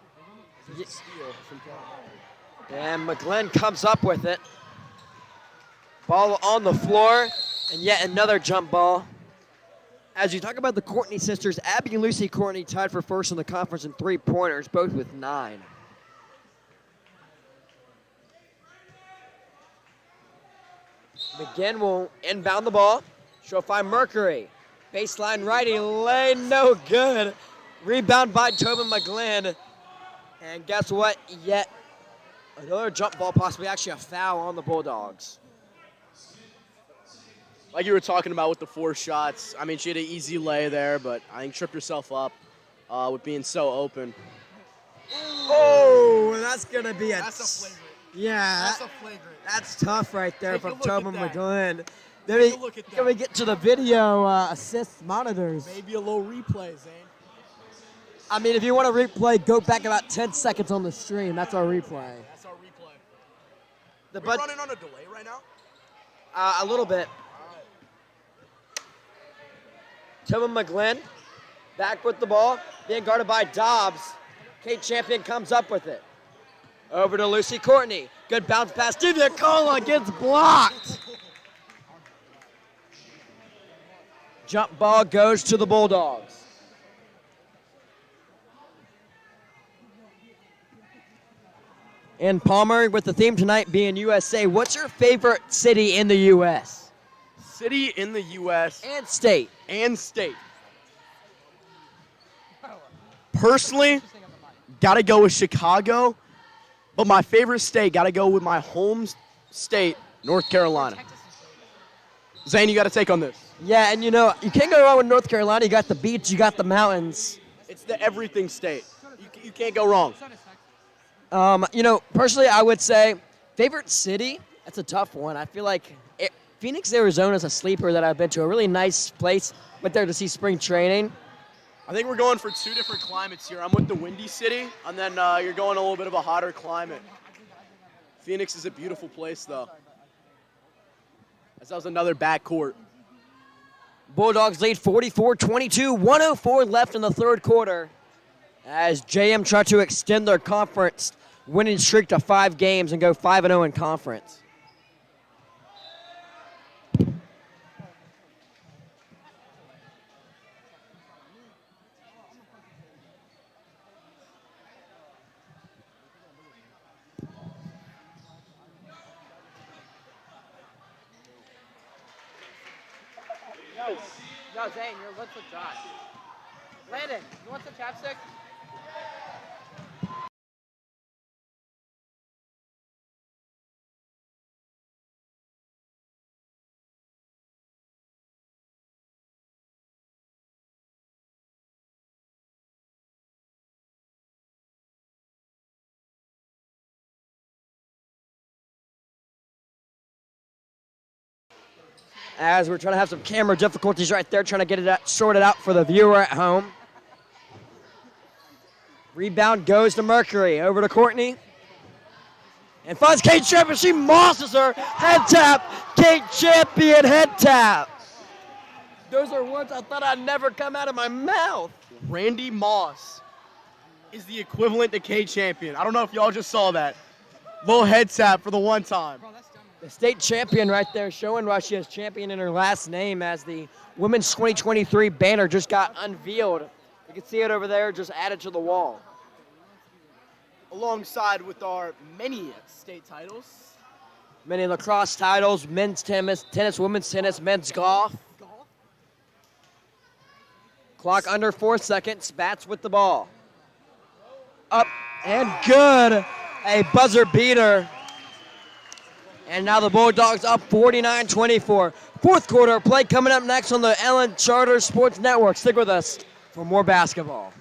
And McGlynn comes up with it. Ball on the floor, and yet another jump ball. As you talk about the Courtney sisters, Abby and Lucy Courtney tied for first in the conference in three-pointers, both with 9. McGinn will inbound the ball. She'll find Mercury. Baseline righty lane, no good. Rebound by Tobin McGlynn. And guess what? Yet another jump ball, possibly actually a foul on the Bulldogs. Like you were talking about with the 4 shots, I mean, she had an easy lay there, but I think tripped herself up with being so open. Oh, that's going to be That's a flagrant. Yeah. That's a flagrant. That's tough right there Take a from look Tobin at that. McGlynn. Take a look at Can we that. get to the video assist monitors? Maybe a little replay, Zane. I mean, if you want to replay, go back about 10 seconds on the stream. That's our replay. That's our replay. The We're running on a delay right now? A little bit. Tobin McGlynn back with the ball, being guarded by Dobbs. Kate Champion comes up with it. Over to Lucy Courtney. Good bounce pass. Divya Cola gets blocked. Jump ball goes to the Bulldogs. And Palmer, with the theme tonight being USA, what's your favorite city in the U.S.? City in the U.S. And state. and state. Personally, got to go with Chicago, but my favorite state, got to go with my home state, North Carolina. Zane, you got to take on this. Yeah, and you know, you can't go wrong with North Carolina. You got the beach, you got the mountains. It's the everything state. You can't go wrong. You know, personally, I would say favorite city. That's a tough one. I feel like Phoenix, Arizona is a sleeper that I've been to. A really nice place. Went there to see spring training. I think we're going for 2 different climates here. I'm with the windy city, and then you're going a little bit of a hotter climate. Phoenix is a beautiful place, though. As that was another backcourt. Bulldogs lead 44-22. 104 left in the third quarter. As JM try to extend their conference winning streak to 5 games and go 5-0 in conference. No, Zane, you're let's with Josh. Landon, you want some chapstick? As we're trying to have some camera difficulties right there, trying to get it sorted out for the viewer at home. Rebound goes to Mercury. Over to Courtney. And finds Kate Champion. She mosses her. Head tap. Kate Champion head tap. Those are words I thought I'd never come out of my mouth. Randy Moss is the equivalent to K Champion. I don't know if y'all just saw that. Little head tap for the one time. The state champion right there, showing why she has champion in her last name, as the Women's 2023 banner just got unveiled. You can see it over there, just added to the wall. Alongside with our many state titles. Many lacrosse titles, men's tennis, women's tennis, men's golf. Clock under 4 seconds, Bats with the ball. Up and good, a buzzer beater. And now the Bulldogs up 49-24. Fourth quarter play coming up next on the LN Charter Sports Network. Stick with us for more basketball.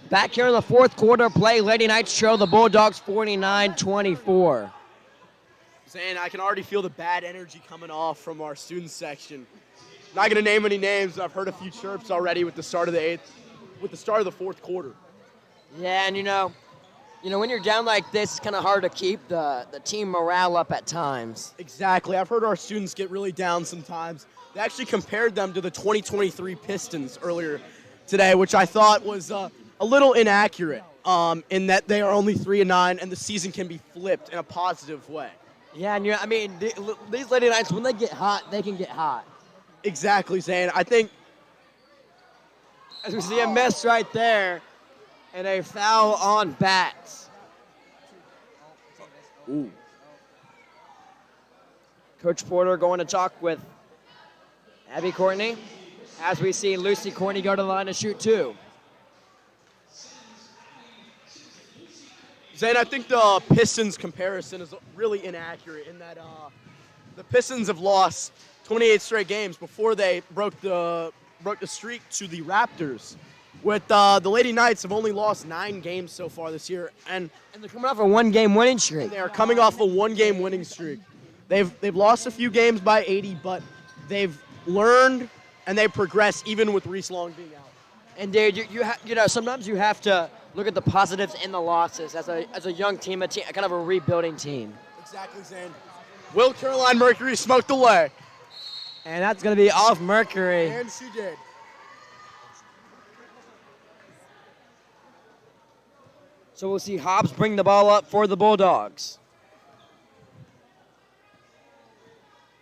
Back here in the fourth quarter play, Lady Knights trail the Bulldogs 49-24. Saying I can already feel the bad energy coming off from our student section. Not going to name any names. I've heard a few chirps already with the start of the fourth quarter. Yeah, and you know, when you're down like this, it's kind of hard to keep the team morale up at times. Exactly. I've heard our students get really down sometimes. They actually compared them to the 2023 Pistons earlier today, which I thought was a little inaccurate in that they are only 3-9 and the season can be flipped in a positive way. Yeah, and I mean, these Lady Knights, when they get hot, they can get hot. Exactly, Zane. I think as we see a miss right there and a foul on Bats. Ooh. Coach Porter going to talk with Abby Courtney as we see Lucy Courtney go to the line to shoot two. Zane, I think the Pistons comparison is really inaccurate in that the Pistons have lost 28 straight games before they broke the streak to the Raptors. With the Lady Knights have only lost 9 games so far this year, and they're coming off a one-game winning streak. They are coming off a one-game winning streak. They've lost a few games by 80, but they've learned and they progress even with Reese Long being out. And dude, you know, sometimes you have to look at the positives in the losses as a young team, kind of a rebuilding team. Exactly, Zane. Will Caroline Mercury smoked away. And that's going to be off Mercury. And she did. So we'll see Hobbs bring the ball up for the Bulldogs.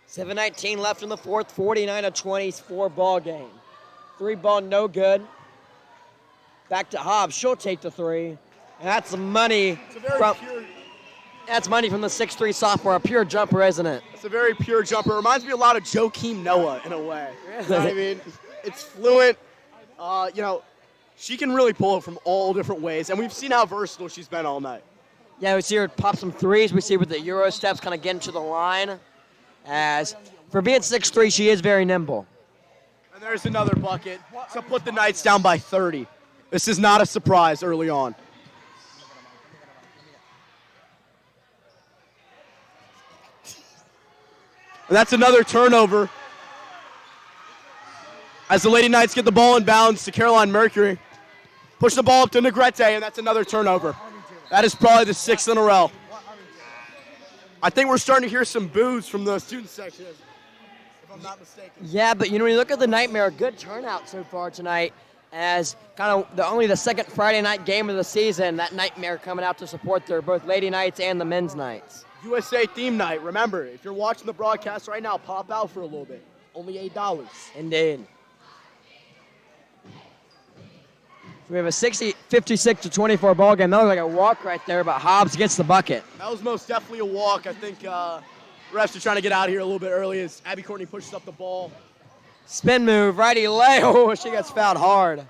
7:19 left in the fourth, 49-24 ball game. 3-ball, no good. Back to Hobbs. She'll take the three. And that's money that's money from the 6'3 sophomore. A pure jumper, isn't it? It's a very pure jumper. Reminds me a lot of Joakim Noah in a way. You know what I mean? It's fluent. she can really pull it from all different ways, and we've seen how versatile she's been all night. Yeah, we see her pop some threes. We see with the Euro steps kind of getting to the line. As for being 6'3", she is very nimble. And there's another bucket to put the Knights down by 30. This is not a surprise early on. And that's another turnover as the Lady Knights get the ball in bounds to Caroline Mercury. Push the ball up to Negrete, and that's another turnover. That is probably the 6th in a row. I think we're starting to hear some boos from the student section, if I'm not mistaken. Yeah, but when you look at the Nightmare, good turnout so far tonight, as kind of only the second Friday night game of the season, that Nightmare coming out to support their both Lady Knights and the men's Knights. USA theme night. Remember, if you're watching the broadcast right now, pop out for a little bit. Only $8. Indeed. We have a 56-24 ball game. That looked like a walk right there, but Hobbs gets the bucket. That was most definitely a walk. I think refs are trying to get out of here a little bit early as Abby Courtney pushes up the ball. Spin move, righty lay. Oh, she gets fouled hard.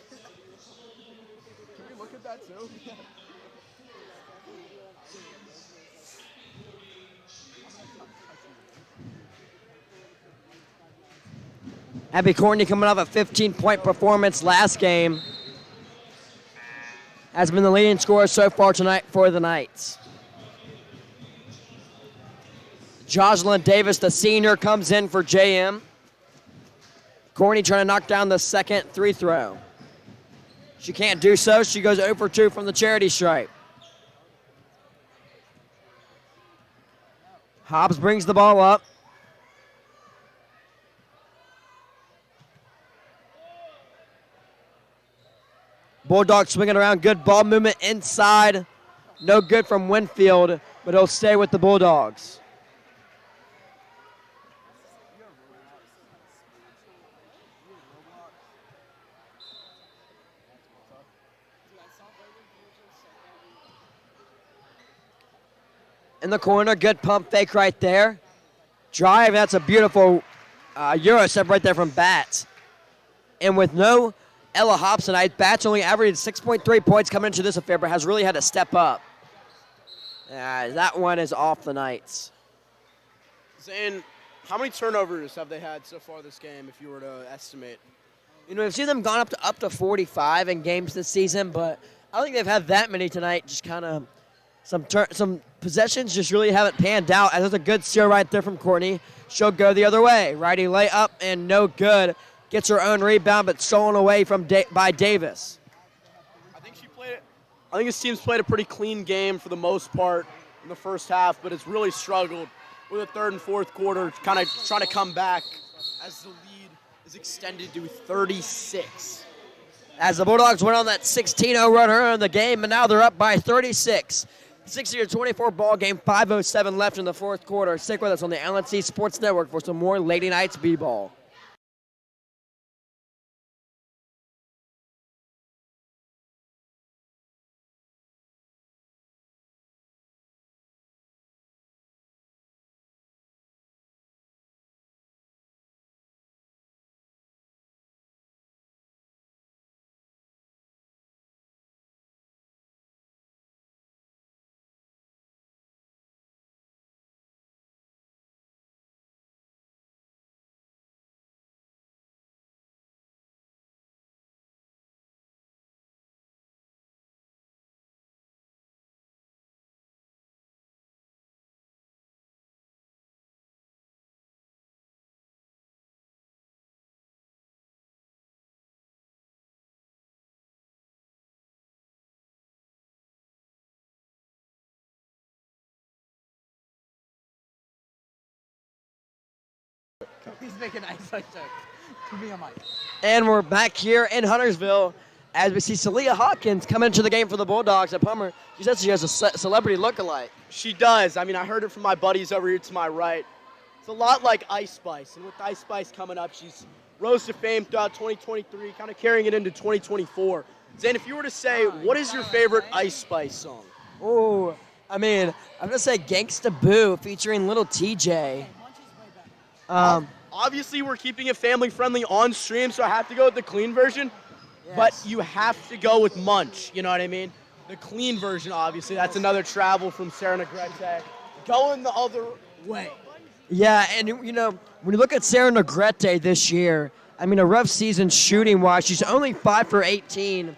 Can we look at that too? Abby Courtney coming off a 15-point performance last game. Has been the leading scorer so far tonight for the Knights. Jocelyn Davis, the senior, comes in for JM. Courtney trying to knock down the second free throw. She can't do so. She goes 0 for 2 from the charity stripe. Hobbs brings the ball up. Bulldogs swinging around. Good ball movement inside. No good from Winfield, but he'll stay with the Bulldogs. In the corner, good pump fake right there. Drive, that's a beautiful Euro step right there from Bats. And with no Ella Hobbs tonight, Bats only averaged 6.3 points coming into this affair, but has really had to step up. That one is off the Knights. Zane, how many turnovers have they had so far this game, if you were to estimate? You know, we've seen them gone up to 45 in games this season, but I don't think they've had that many tonight. Just kind of some possessions just really haven't panned out. There's a good steal right there from Courtney. She'll go the other way. Righty layup and no good. Gets her own rebound, but stolen away by Davis. I think his team's played a pretty clean game for the most part in the first half, but it's really struggled with the third and fourth quarter, kind of trying to come back as the lead is extended to 36. As the Bulldogs went on that 16-0 run earlier in the game, and now they're up by 36. 60-24 ball game, 5:07 left in the fourth quarter. Stick with us on the LNC Sports Network for some more Lady Knights b-ball. He's making ice like that. Put me on mic. And we're back here in Huntersville as we see Celia Hawkins come into the game for the Bulldogs at Palmer. She says she has a celebrity look-alike. She does. I mean, I heard it from my buddies over here to my right. It's a lot like Ice Spice, and with Ice Spice coming up, she's rose to fame throughout 2023, kind of carrying it into 2024. Zane, if you were to say, what is your favorite Ice Spice song? Oh, I mean, I'm going to say Gangsta Boo featuring Little TJ. obviously we're keeping it family friendly on stream, so I have to go with the clean version. Yes. But you have to go with Munch, you know what I mean? The clean version, obviously. That's another travel from Sarah Negrete. Going the other way. Yeah, and you know, when you look at Sarah Negrete this year, I mean, a rough season shooting-wise. She's only 5 for 18.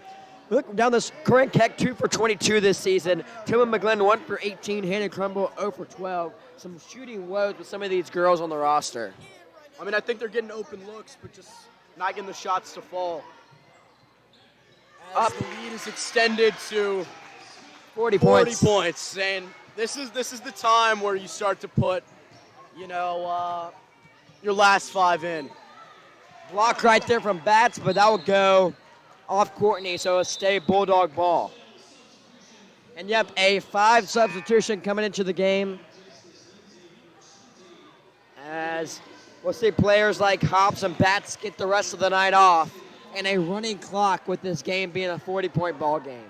Look down this, Corinne Keck 2 for 22 this season. Tillman McGlynn 1 for 18. Hannah Crumble 0 for 12. Some shooting woes with some of these girls on the roster. I mean, I think they're getting open looks, but just not getting the shots to fall. As the lead is extended to 40 points. 40 points. And this is the time where you start to put, you know, your last 5 in. Block right there from Bats, but that will go off Courtney, so it'll stay Bulldog ball. And yep, a 5 substitution coming into the game. As we'll see players like Hobbs and Bats get the rest of the night off. And a running clock with this game being a 40-point ball game.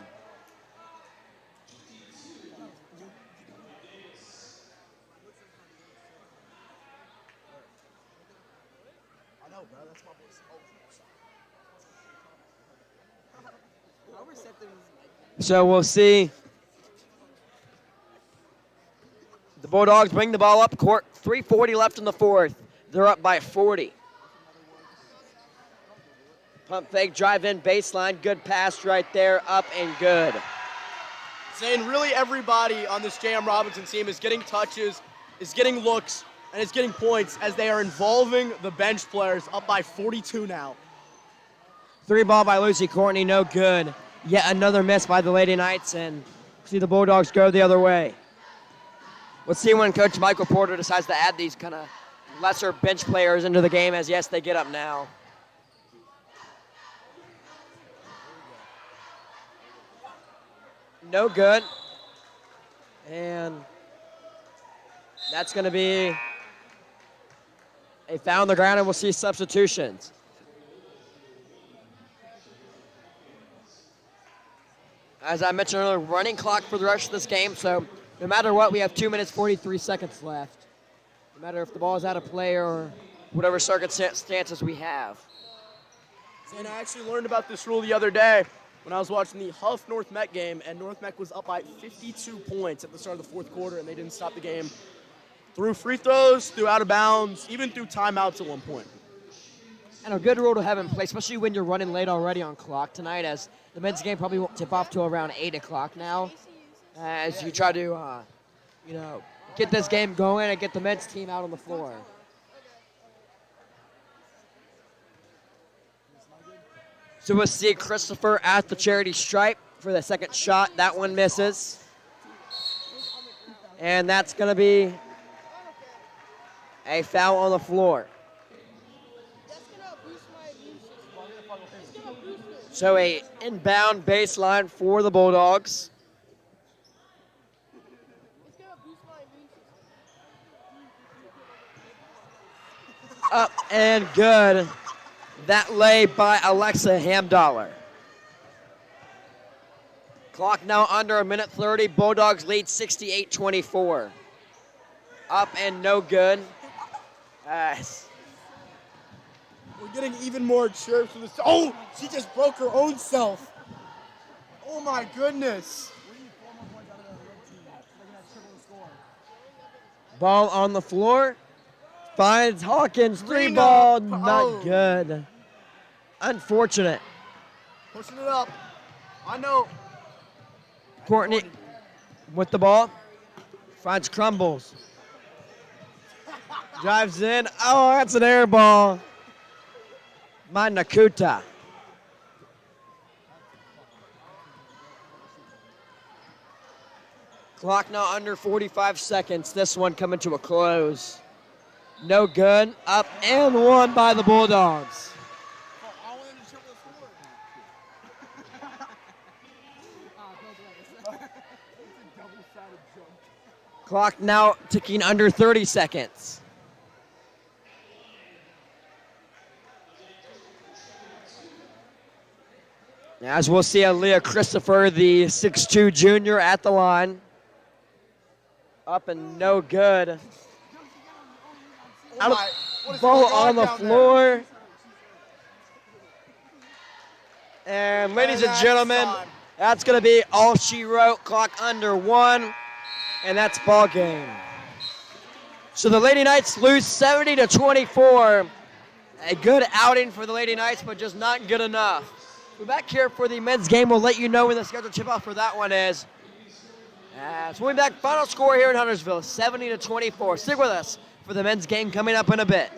So we'll see. The Bulldogs bring the ball up court. 3:40 left in the fourth. They're up by 40. Pump fake, drive in, baseline. Good pass right there, up and good. Saying really everybody on this J.M. Robinson team is getting touches, is getting looks, and is getting points as they are involving the bench players, up by 42 now. 3 ball by Lucy Courtney, no good. Yet another miss by the Lady Knights, and see the Bulldogs go the other way. Let's see when Coach Michael Porter decides to add these kind of lesser bench players into the game, as yes, they get up now. No good. And that's going to be a foul on the ground, and we'll see substitutions. As I mentioned earlier, running clock for the rest of this game, so no matter what, we have 2 minutes, 43 seconds left. No matter if the ball is out of play or whatever circumstances we have. And I actually learned about this rule the other day when I was watching the Huff North Met game, and North Met was up by 52 points at the start of the fourth quarter, and they didn't stop the game through free throws, through out of bounds, even through timeouts at one point. And a good rule to have in place, especially when you're running late already on clock tonight, as the men's game probably won't tip off till around 8 o'clock now, as you try to, get this game going and get the men's team out on the floor. So we'll see Christopher at the charity stripe for the second shot. That one misses. And that's going to be a foul on the floor. So a inbound baseline for the Bulldogs. Up and good. That lay by Alexa Hamdollar. Clock now under 1:30. Bulldogs lead 68-24. Up and no good. We're getting even more chirps from this. Oh, she just broke her own self. Oh my goodness. Ball on the floor. Finds Hawkins. 3 ball. Not good. Unfortunate. Pushing it up. I know. Courtney with the ball. Finds Crumbles. Drives in. Oh, that's an air ball. By Nakuta. Clock now under 45 seconds. This one coming to a close. No good. Up and one by the Bulldogs. Clock now ticking under 30 seconds. As we'll see Aaliyah Christopher, the 6'2 junior, at the line. Up and no good. Ball on the floor. And ladies and gentlemen, that's going to be all she wrote. Clock under 1, and that's ball game. So the Lady Knights lose 70-24. A good outing for the Lady Knights, but just not good enough. We're back here for the men's game. We'll let you know when the scheduled tip-off for that one is. So we'll be back. Final score here in Huntersville, 70-24. Stick with us for the men's game coming up in a bit.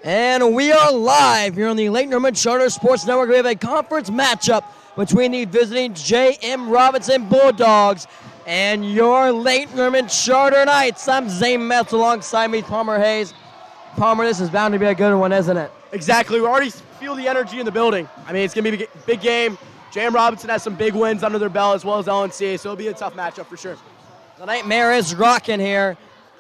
And we are live here on the Lake Norman Charter Sports Network. We have a conference matchup between the visiting J.M. Robinson Bulldogs and your Lake Norman Charter Knights. I'm Zane Metz alongside me, Palmer Hayes. Palmer, this is bound to be a good one, isn't it? Exactly. We already feel the energy in the building. I mean, it's going to be a big game. J.M. Robinson has some big wins under their belt as well as LNC, so it'll be a tough matchup for sure. The Nightmare is rocking here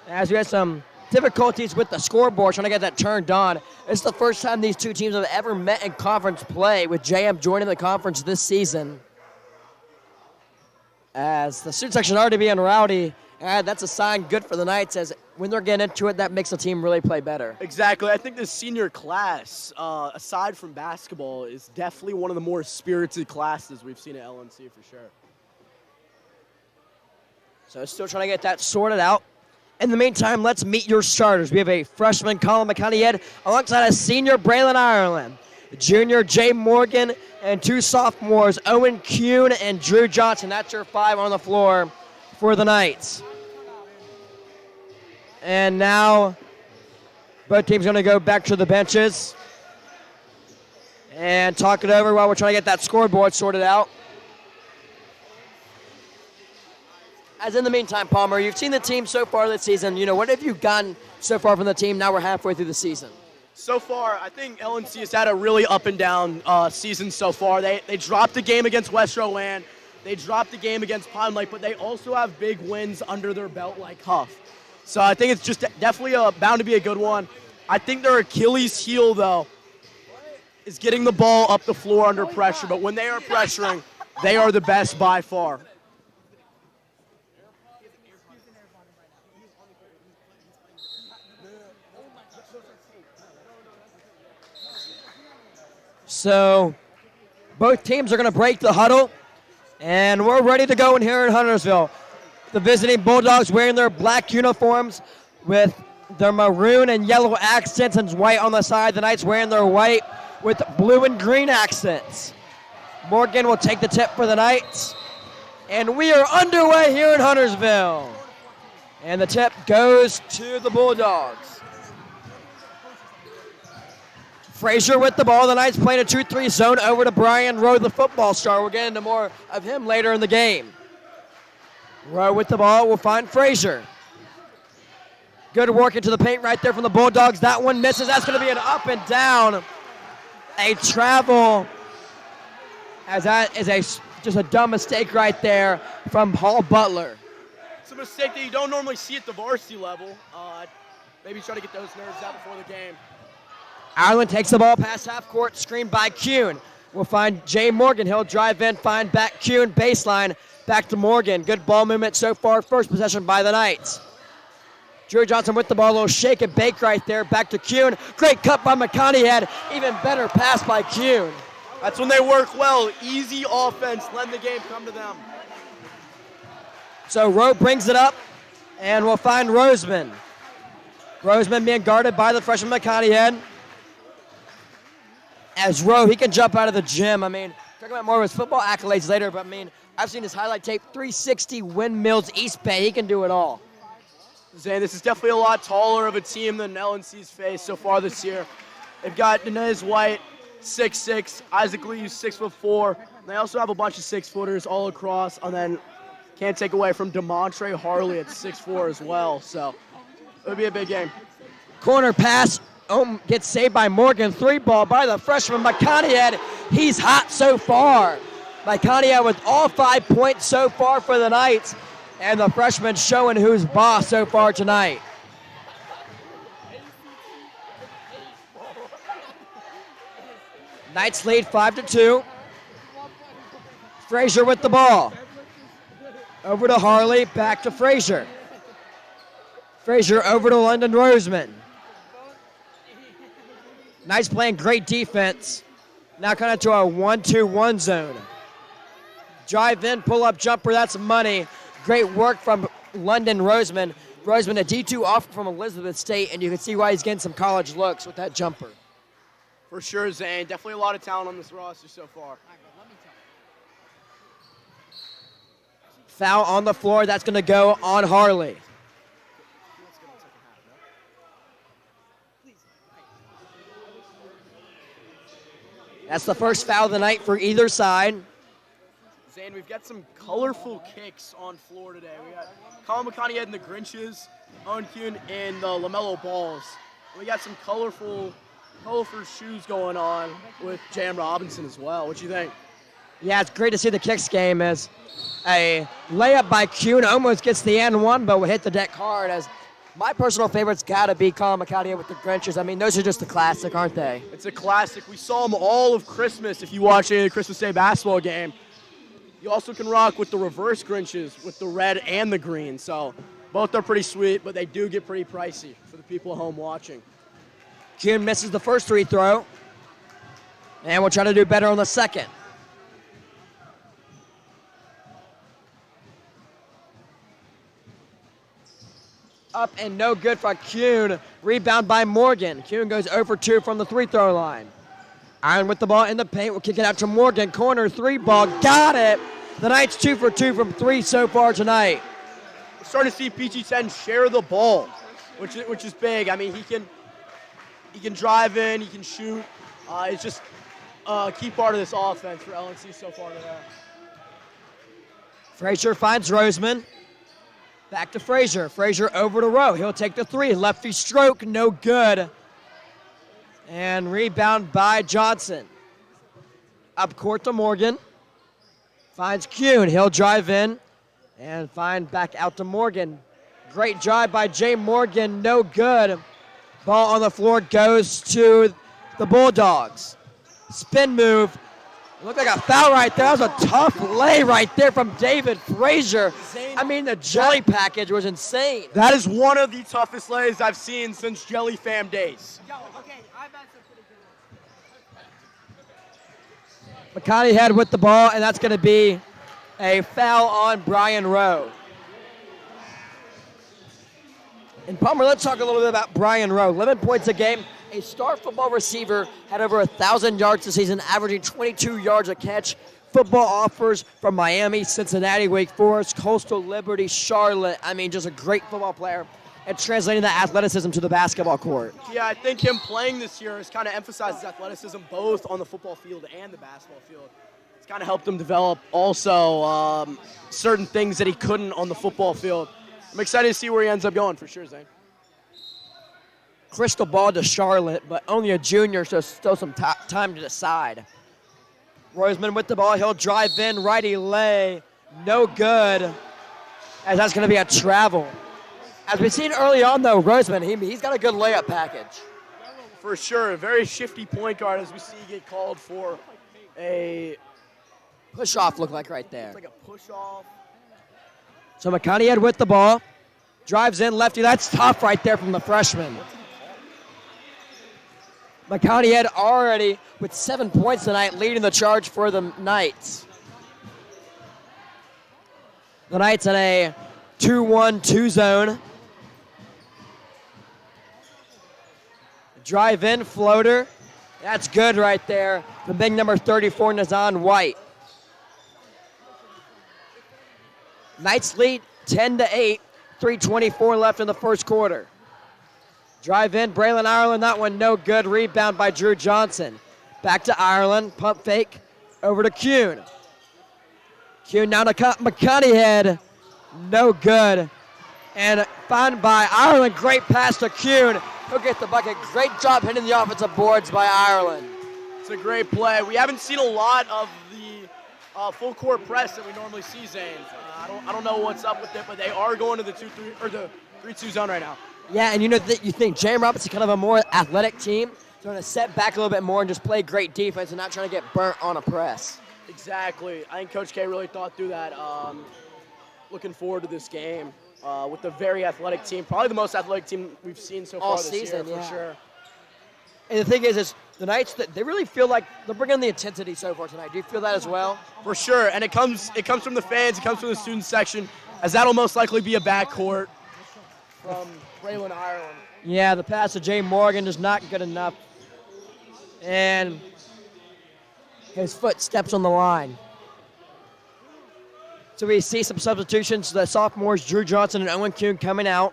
as we had some difficulties with the scoreboard, trying to get that turned on. It's the first time these two teams have ever met in conference play, with JM joining the conference this season. As the student section already being rowdy, and that's a sign good for the Knights, as when they're getting into it, that makes the team really play better. Exactly. I think this senior class, aside from basketball, is definitely one of the more spirited classes we've seen at LNC for sure. So still trying to get that sorted out. In the meantime, let's meet your starters. We have a freshman, Colin McConaughey, alongside a senior, Braylon Ireland, junior, Jay Morgan, and two sophomores, Owen Kuhn and Drew Johnson. That's your five on the floor for the Knights. And now both teams going to go back to the benches and talk it over while we're trying to get that scoreboard sorted out. As in the meantime, Palmer, you've seen the team so far this season. You know, what have you gotten so far from the team? Now we're halfway through the season. So far, I think LNC has had a really up and down season so far. They dropped a game against West Rowan. They dropped a game against Pine Lake, but they also have big wins under their belt like Huff. So I think it's just definitely bound to be a good one. I think their Achilles heel, though, is getting the ball up the floor under pressure. But when they are pressuring, they are the best by far. So both teams are going to break the huddle, and we're ready to go in here in Huntersville. The visiting Bulldogs wearing their black uniforms with their maroon and yellow accents and white on the side. The Knights wearing their white with blue and green accents. Morgan will take the tip for the Knights, and we are underway here in Huntersville. And the tip goes to the Bulldogs. Frazier with the ball. The Knights playing a 2-3 zone over to Brian Rowe, the football star. We'll get into more of him later in the game. Rowe with the ball will find Frazier. Good work into the paint right there from the Bulldogs. That one misses. That's going to be an up and down. A travel, as that is just a dumb mistake right there from Paul Butler. It's a mistake that you don't normally see at the varsity level. Maybe try to get those nerves out before the game. Ireland takes the ball past half court, screened by Kuhn. We'll find Jay Morgan. He'll drive in, find back Kuhn, baseline, back to Morgan. Good ball movement so far, first possession by the Knights. Drew Johnson with the ball, a little shake and bake right there, back to Kuhn. Great cut by McConaughey, even better pass by Kuhn. That's when they work well. Easy offense, letting the game come to them. So Rowe brings it up, and we'll find Roseman. Roseman being guarded by the freshman McConaughey. As Rowe, he can jump out of the gym. I mean, talking about more of his football accolades later, but I mean, I've seen his highlight tape, 360 windmills, East Bay. He can do it all. Zane, this is definitely a lot taller of a team than LNC's faced so far this year. They've got Denez White, 6'6", Isaac Lee, 6'4". They also have a bunch of 6-footers all across, and then can't take away from DeMontre Harley at 6'4" as well. So it'll be a big game. Corner pass. Gets saved by Morgan. 3-ball by the freshman McConaughey. He's hot so far. McConaughey with all 5 points so far for the Knights. And the freshman showing who's boss so far tonight. Knights lead 5-2. Frazier with the ball. Over to Harley, back to Frazier. Frazier over to London Roseman. Knights playing great defense. Now kind of to a 1-2-1 zone. Drive in, pull up jumper, that's money. Great work from London Roseman. Roseman, a D2 offer from Elizabeth State, and you can see why he's getting some college looks with that jumper. For sure, Zane. Definitely a lot of talent on this roster so far. Foul on the floor, that's going to go on Harley. That's the first foul of the night for either side. Zane, we've got some colorful kicks on floor today. We got Colin McConaughey in the Grinches, Owen Kuhn in the LaMelo Balls. We got some colorful shoes going on with J.M. Robinson as well. What do you think? Yeah, it's great to see the kicks game as a layup by Kuhn almost gets the and one, but will hit the deck hard. As my personal favorite's got to be Colin McConaughey with the Grinches. I mean, those are just a classic, aren't they? It's a classic. We saw them all of Christmas if you watch any of the Christmas Day basketball game. You also can rock with the reverse Grinches with the red and the green. So both are pretty sweet, but they do get pretty pricey for the people at home watching. Kuhn misses the first free throw, and we'll try to do better on the second. Up and no good for Kuhn. Rebound by Morgan. Kuhn goes 0 for 2 from the free-throw line. Iron with the ball in the paint. We'll kick it out to Morgan. Corner three ball. Got it. The Knights 2 for 2 from 3 so far tonight. We're starting to see PG-10 share the ball, which is big. I mean, he can drive in, he can shoot. It's just a key part of this offense for LNC so far today. Frazier finds Roseman. Back to Frazier. Frazier over to Rowe. He'll take the three. Lefty stroke, no good. And rebound by Johnson. Up court to Morgan. Finds Kuhn. He'll drive in and find back out to Morgan. Great drive by Jay Morgan, no good. Ball on the floor goes to the Bulldogs. Spin move. Looked like a foul right there. That was a tough lay right there from David Frazier. I mean, the jelly package was insane. That is one of the toughest lays I've seen since Jelly Fam days. McConaughey head with the ball, and that's going to be a foul on Brian Rowe. And Palmer, let's talk a little bit about Brian Rowe. 11 points a game. A star football receiver, had over 1,000 yards this season, averaging 22 yards a catch. Football offers from Miami, Cincinnati, Wake Forest, Coastal Liberty, Charlotte. I mean, just a great football player and translating that athleticism to the basketball court. Yeah, I think him playing this year has kind of emphasized his athleticism both on the football field and the basketball field. It's kind of helped him develop also certain things that he couldn't on the football field. I'm excited to see where he ends up going for sure, Zane. Crystal ball to Charlotte, but only a junior, so still some time to decide. Roseman with the ball. He'll drive in, righty lay. No good, as that's going to be a travel. As we've seen early on, though, Roseman, he's got a good layup package. For sure. A very shifty point guard as we see get called for a push-off look like right there. It's like a push-off. So McConaughey with the ball. Drives in, lefty. That's tough right there from the freshman. McConaughey already with 7 points tonight, leading the charge for the Knights. The Knights in a 2-1-2 zone. Drive in, floater. That's good right there. The big number 34, Nazan White. Knights lead 10-8. 3:24 left in the first quarter. Drive in, Braylon Ireland, that one no good. Rebound by Drew Johnson. Back to Ireland, pump fake, over to Kuhn. Kuhn now to McConaughey, no good. And found by Ireland, great pass to Kuhn. He'll get the bucket. Great job hitting the offensive boards by Ireland. It's a great play. We haven't seen a lot of the full court press that we normally see, Zane. I don't know what's up with it, but they are going to the 2-3 or the 3-2 zone right now. Yeah, and you think J.M. Robinson kind of a more athletic team. They're going to set back a little bit more and just play great defense and not trying to get burnt on a press. Exactly. I think Coach K really thought through that. Looking forward to this game with a very athletic team. Probably the most athletic team we've seen so far this season, year, for sure. And the thing is the Knights, they really feel like they're bringing the intensity so far tonight. Do you feel that as well? For sure, and it comes from the fans, it comes from the student section, as that'll most likely be a backcourt from Braylon Ireland. Yeah, the pass to Jay Morgan is not good enough. And his foot steps on the line. So we see some substitutions. The sophomores, Drew Johnson and Owen Kuhn coming out.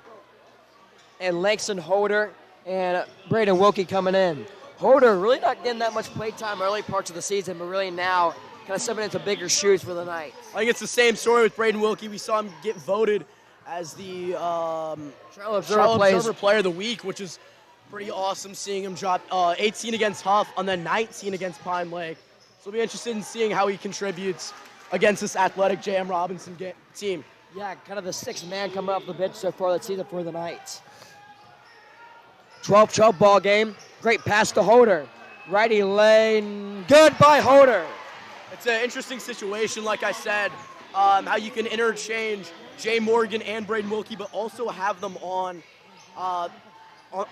And Langston Holder and Braden Wilkie coming in. Holder really not getting that much play time early parts of the season, but really now kind of stepping into bigger shoes for the Knights. I think it's the same story with Braden Wilkie. We saw him get voted as the Charlotte Observer Player of the Week, which is pretty awesome seeing him drop 18 against Huff and then 19 against Pine Lake. So we'll be interested in seeing how he contributes against this athletic J.M. Robinson team. Yeah, kind of the sixth man coming off the bench so far this season for the Knights. 12-12 ball game. Great pass to Holder. Righty lane. Good by Holder. It's an interesting situation, like I said, how you can interchange Jay Morgan and Braden Wilkie, but also have them on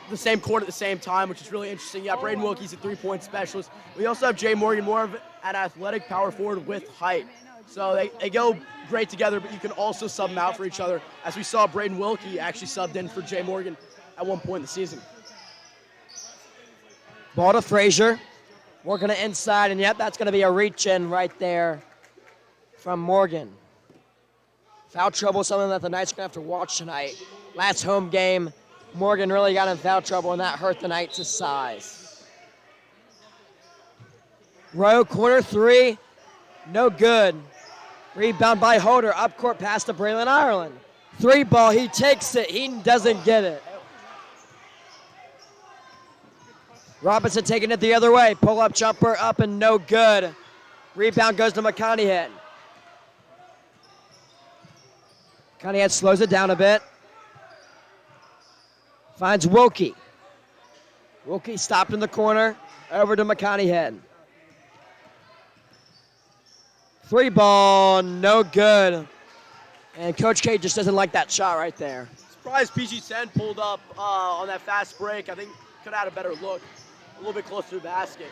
the same court at the same time, which is really interesting. Yeah, Braden Wilkie's a three-point specialist. We also have Jay Morgan, more of an athletic power forward with height. So they go great together, but you can also sub them out for each other, as we saw Braden Wilkie actually subbed in for Jay Morgan at one point in the season. Ball to Frazier. Working it inside, and yep, that's going to be a reach-in right there from Morgan. Foul trouble, something that the Knights are going to have to watch tonight. Last home game, Morgan really got in foul trouble, and that hurt the Knights' size. Rowe, corner three, no good. Rebound by Holder, up court pass to Braylon Ireland. Three ball, he takes it, he doesn't get it. Robinson taking it the other way. Pull-up jumper up and no good. Rebound goes to McConaughey. McConaughey slows it down a bit. Finds Wilkie. Wilkie stopped in the corner. Over to McConaughey. Three ball, no good. And Coach K just doesn't like that shot right there. Surprised PG-10 pulled up on that fast break. I think could have had a better look. A little bit closer to the basket.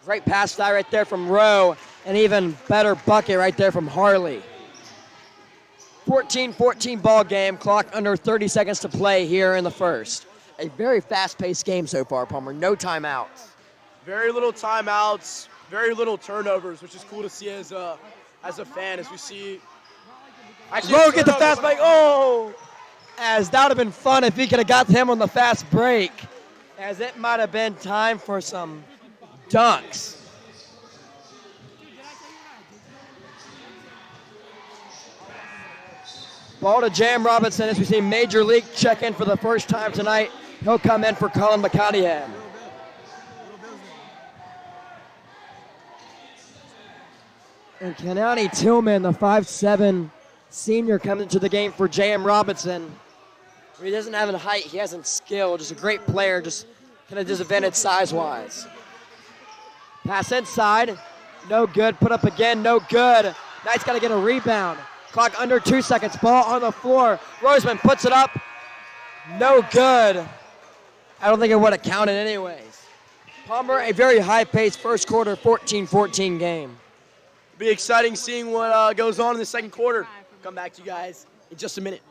Great pass die right there from Rowe, and even better bucket right there from Harley. 14-14 ball game, clock under 30 seconds to play here in the first. A very fast-paced game so far, Palmer. No timeouts. Very little timeouts, very little turnovers, which is cool to see as a fan, as we see. Rowe get the fast break. Oh! As that would have been fun if he could have got him on the fast break, as it might have been time for some dunks. Ball to J.M. Robinson as we see Major League check in for the first time tonight. He'll come in for Colin McConaughey. And Kanani Tillman, the 5'7" senior, comes into the game for J.M. Robinson. He doesn't have any height, he hasn't skill, just a great player, just kind of disadvantaged size-wise. Pass inside, no good, put up again, no good. Knight's got to get a rebound. Clock under 2 seconds, ball on the floor. Roseman puts it up, no good. I don't think it would have counted anyways. Palmer, a very high-paced first quarter, 14-14 game. It'll be exciting seeing what goes on in the second quarter. Come back to you guys in just a minute.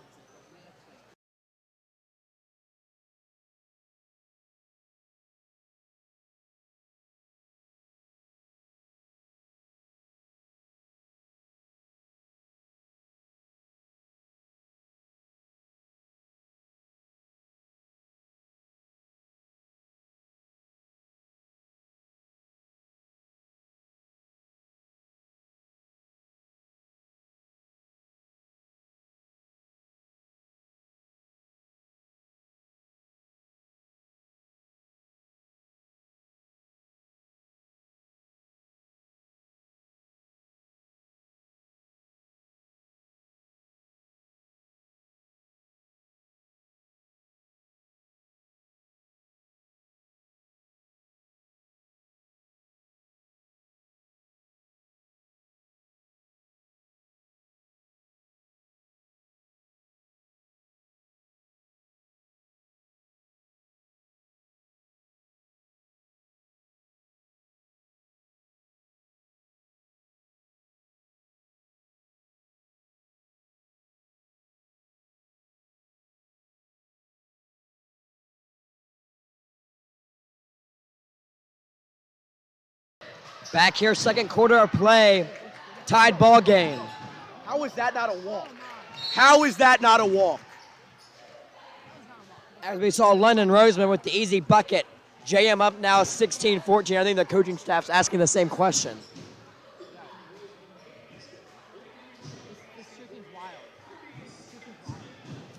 Back here, second quarter of play, tied ball game. How is that not a walk? How is that not a walk? As we saw London Roseman with the easy bucket. JM up now 16-14. I think the coaching staff's asking the same question.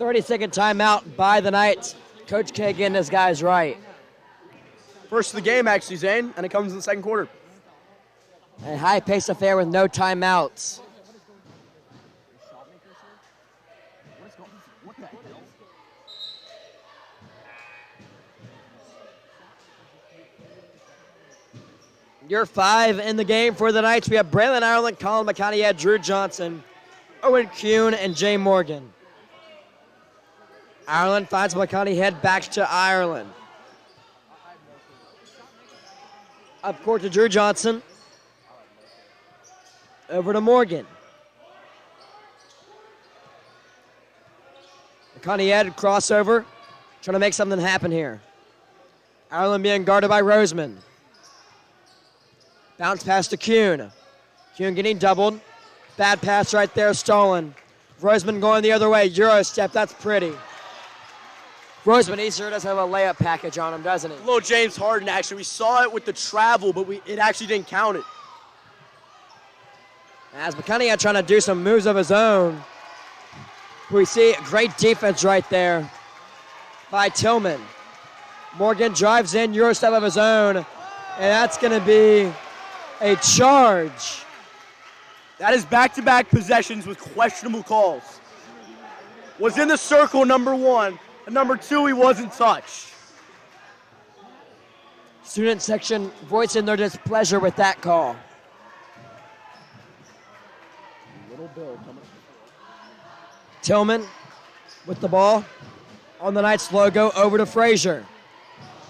30-second timeout by the Knights. Coach K getting his guys right. First of the game, actually, Zane, and it comes in the second quarter. A high-paced affair with no timeouts. Year 5 in the game for the Knights. We have Braylon Ireland, Colin McConaughey, Drew Johnson, Owen Kuhn, and Jay Morgan. Ireland finds McConaughey, back to Ireland. Up court to Drew Johnson. Over to Morgan. McConaughey crossover, trying to make something happen here. Ireland being guarded by Roseman. Bounce pass to Kuhn. Kuhn getting doubled. Bad pass right there, stolen. Roseman going the other way. Euro step, that's pretty. Roseman, he sure does have a layup package on him, doesn't he? Little James Harden, actually. We saw it with the travel, but it actually didn't count it. As McConaughey trying to do some moves of his own. We see great defense right there by Tillman. Morgan drives in, Euro step of his own, and that's going to be a charge. That is back-to-back possessions with questionable calls. Was in the circle, number 1. And number 2, he wasn't touched. Student section voicing their displeasure with that call. Little Bill coming. Tillman with the ball on the Knights logo over to Frazier.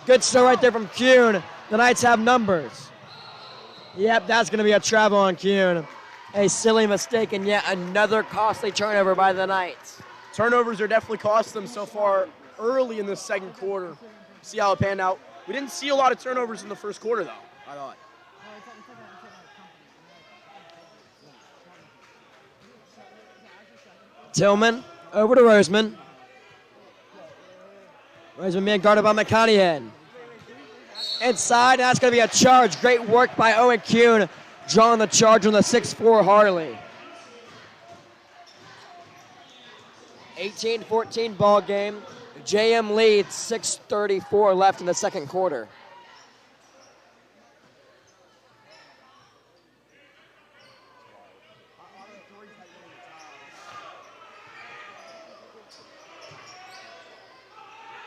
Good start right there from Kuhn. The Knights have numbers. Yep, that's going to be a travel on Kuhn. A silly mistake and yet another costly turnover by the Knights. Turnovers are definitely cost them so far early in the second quarter. See how it panned out. We didn't see a lot of turnovers in the first quarter, though, I thought. Tillman over to Roseman. Roseman being guarded by McConaughey. Inside, that's going to be a charge. Great work by Owen Kuhn, drawing the charge on the 6'4" Harley. 18-14 ball game. JM leads, 6:34 left in the second quarter.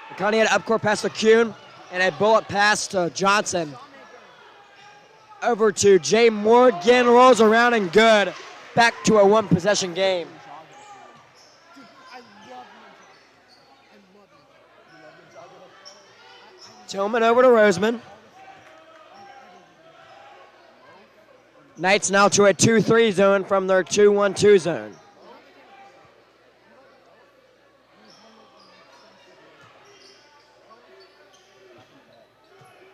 McConaughey up court pass to Kuhn and a bullet pass to Johnson. Over to Jay Morgan, rolls around and good. Back to a one-possession game. Tillman over to Roseman. Knights now to a 2-3 zone from their 2-1-2 zone.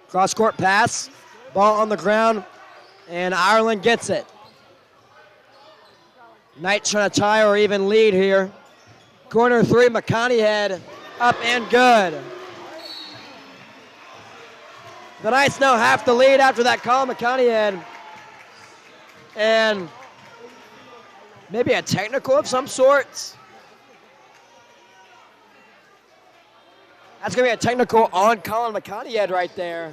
Cross-court pass, ball on the ground, and Ireland gets it. Knights trying to tie or even lead here. Corner 3, McConaughey up and good. The Knights now have to lead after that call, McConaughey. And maybe a technical of some sorts. That's going to be a technical on Colin McConaughey right there.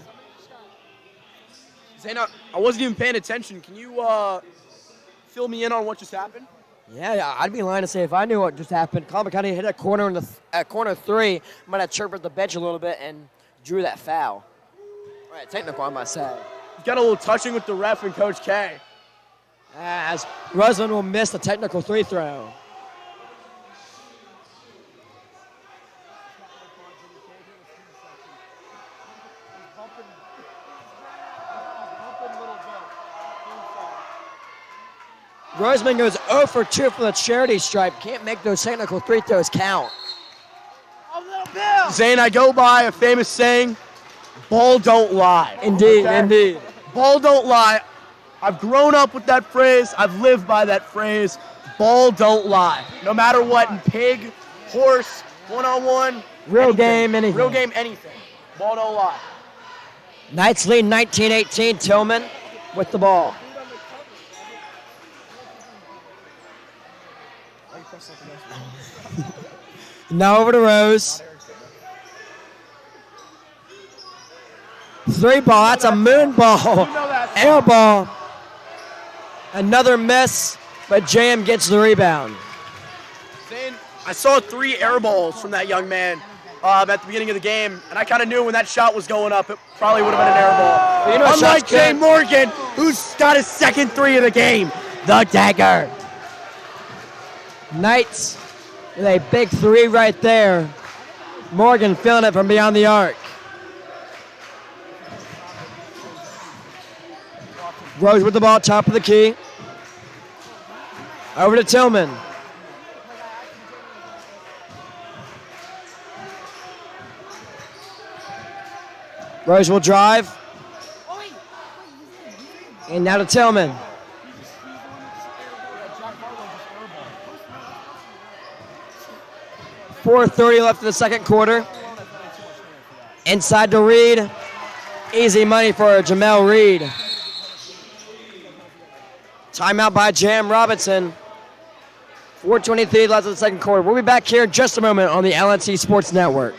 Zane, I wasn't even paying attention. Can you fill me in on what just happened? Yeah, I'd be lying to say if I knew what just happened. Colin McConaughey hit a corner in the corner 3. Might have chirped the bench a little bit and drew that foul. All right, technical, I must say. Got a little touching with the ref and Coach K. As Roseman will miss the technical 3 throw. Roseman goes 0 for 2 for the charity stripe. Can't make those technical 3 throws count. Zane, I go by a famous saying, ball don't lie. Indeed, okay? indeed. Ball don't lie. I've grown up with that phrase. I've lived by that phrase. Ball don't lie. No matter what, in pig, horse, one-on-one. Real game, anything. Real game, anything. Ball don't lie. Knights lead 19-18. Tillman with the ball. Now over to Rose. 3 ball. That's a moon ball. Air ball. Another miss, but JM gets the rebound. I saw 3 air balls from that young man at the beginning of the game, and I kind of knew when that shot was going up, it probably would have been an air ball. You know, unlike Jay Morgan, who's got his second 3 of the game. The dagger. Knights with a big 3 right there. Morgan feeling it from beyond the arc. Rose with the ball, top of the key. Over to Tillman. Rose will drive. And now to Tillman. .430 left in the second quarter. Inside to Reed. Easy money for Jamel Reed. Timeout by Jam Robinson. 4:23 left in the second quarter. We'll be back here in just a moment on the LNC Sports Network.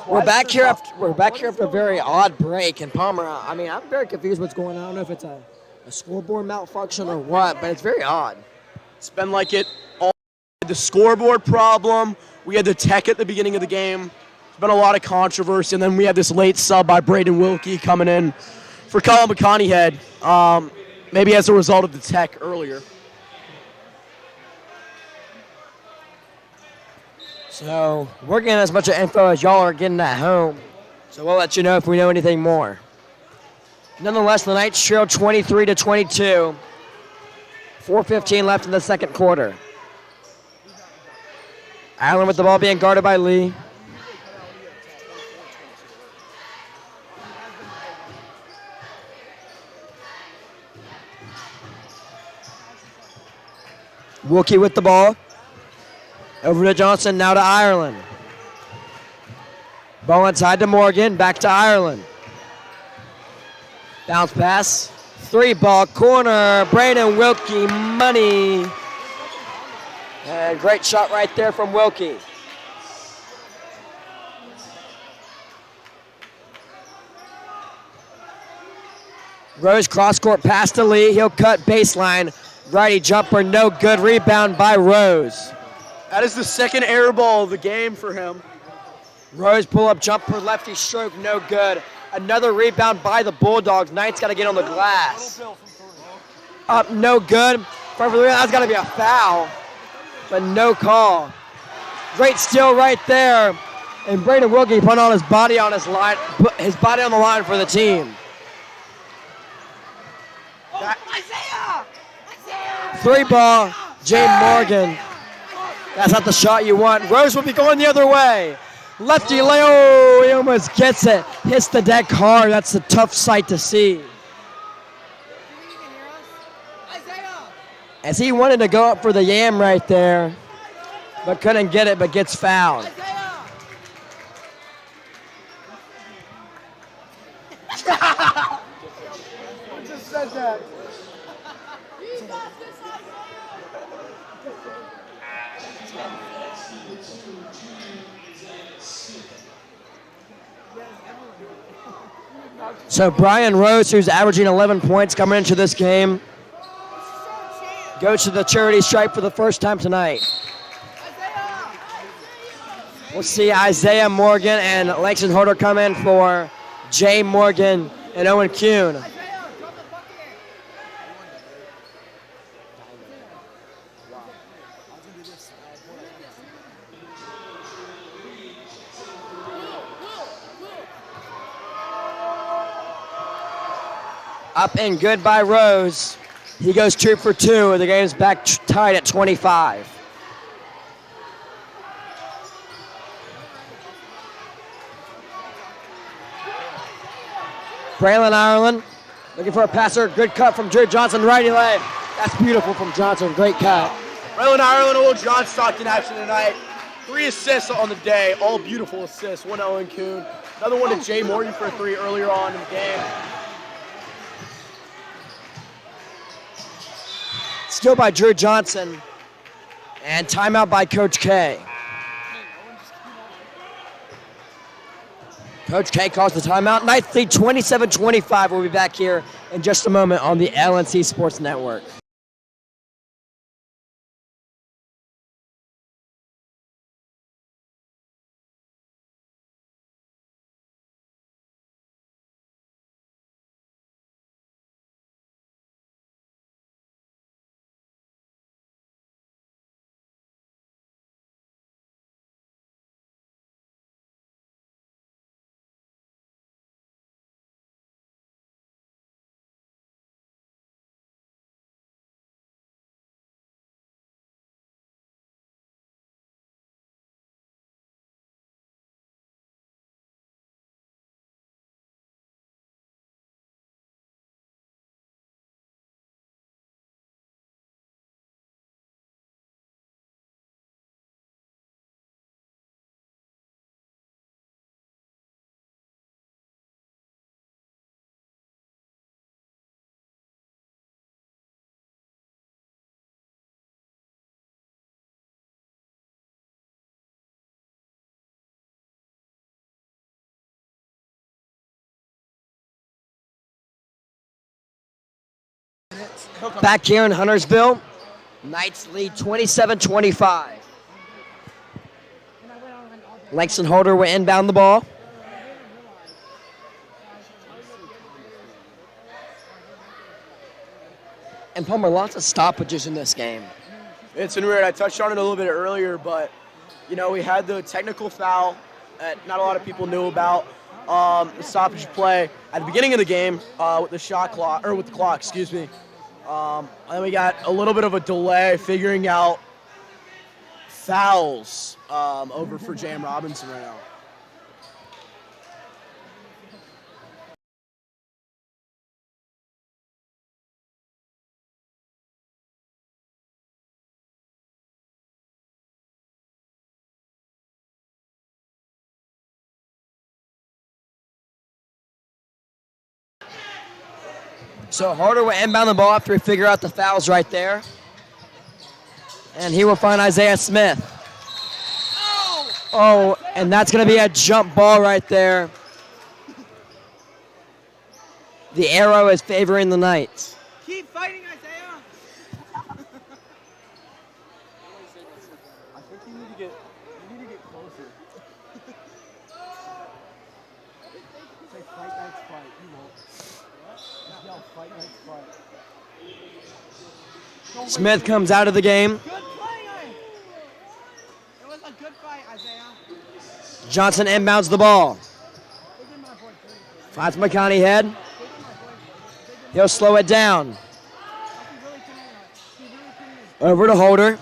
We're back here after a very odd break in Palmer. I mean, I'm very confused what's going on. I don't know if it's a scoreboard malfunction or what, but it's very odd. It's been like it all. The scoreboard problem. We had the tech at the beginning of the game. There's been a lot of controversy, and then we had this late sub by Braden Wilkie coming in for Colin McConaughey. Maybe as a result of the tech earlier. So we're getting as much info as y'all are getting at home. So we'll let you know if we know anything more. Nonetheless, the Knights trail 23-22. 4:15 left in the second quarter. Allen with the ball being guarded by Lee. Wilkie with the ball. Over to Johnson, now to Ireland. Ball inside to Morgan, back to Ireland. Bounce pass, 3-ball corner. Brandon Wilkie, money. And great shot right there from Wilkie. Rose cross-court pass to Lee. He'll cut baseline. Righty jumper, no good. Rebound by Rose. That is the second air ball of the game for him. Rose pull-up jumper, lefty stroke, no good. Another rebound by the Bulldogs. Knight's got to get on the glass. Up, no good. Front for the rebound, that's got to be a foul, but no call. Great steal right there. And Brandon Wilkie put on his body on his line, put his body on the line for the team. 3-ball, Jay Morgan. That's not the shot you want. Rose will be going the other way. Lefty Leo, he almost gets it. Hits the deck hard. That's a tough sight to see. As he wanted to go up for the yam right there, but couldn't get it, but gets fouled. Just said that. So Brian Rose, who's averaging 11 points coming into this game, goes to the charity stripe for the first time tonight. We'll see Isaiah Morgan and Langston Holder come in for Jay Morgan and Owen Kuhn. Up and good by Rose. He goes 2 for 2. The game's back tied at 25. Braylon Ireland looking for a passer. Good cut from Drew Johnson, righty leg. That's beautiful from Johnson. Great cut. Braylon Ireland, old John Stockton action tonight. 3 assists on the day, all beautiful assists. 1 to Owen Kuhn. Another one to Jay Morgan for a 3 earlier on in the game. Steal by Drew Johnson, and timeout by Coach K. Coach K calls the timeout. Knights lead 27-25. We'll be back here in just a moment on the LNC Sports Network. Back here in Huntersville, Knights lead 27-25. Langston Holder will inbound the ball. And Palmer, lots of stoppages in this game. It's been weird. I touched on it a little bit earlier, but, you know, we had the technical foul that not a lot of people knew about. The stoppage play at the beginning of the game with the shot clock, or with the clock, excuse me. And then we got a little bit of a delay figuring out fouls over for Jam Robinson right now. So Harder will inbound the ball after we figure out the fouls right there. And he will find Isaiah Smith. Oh, and that's going to be a jump ball right there. The arrow is favoring the Knights. Keep fighting, Isaiah. I think you need to get closer. Say fight, Knights, fight. You won't. Just yell fight, Knights, fight. Smith comes out of the game. Good play, it was a good fight, Isaiah. Johnson inbounds the ball. Finds McConaughey head. He'll slow it down. Over to Holder.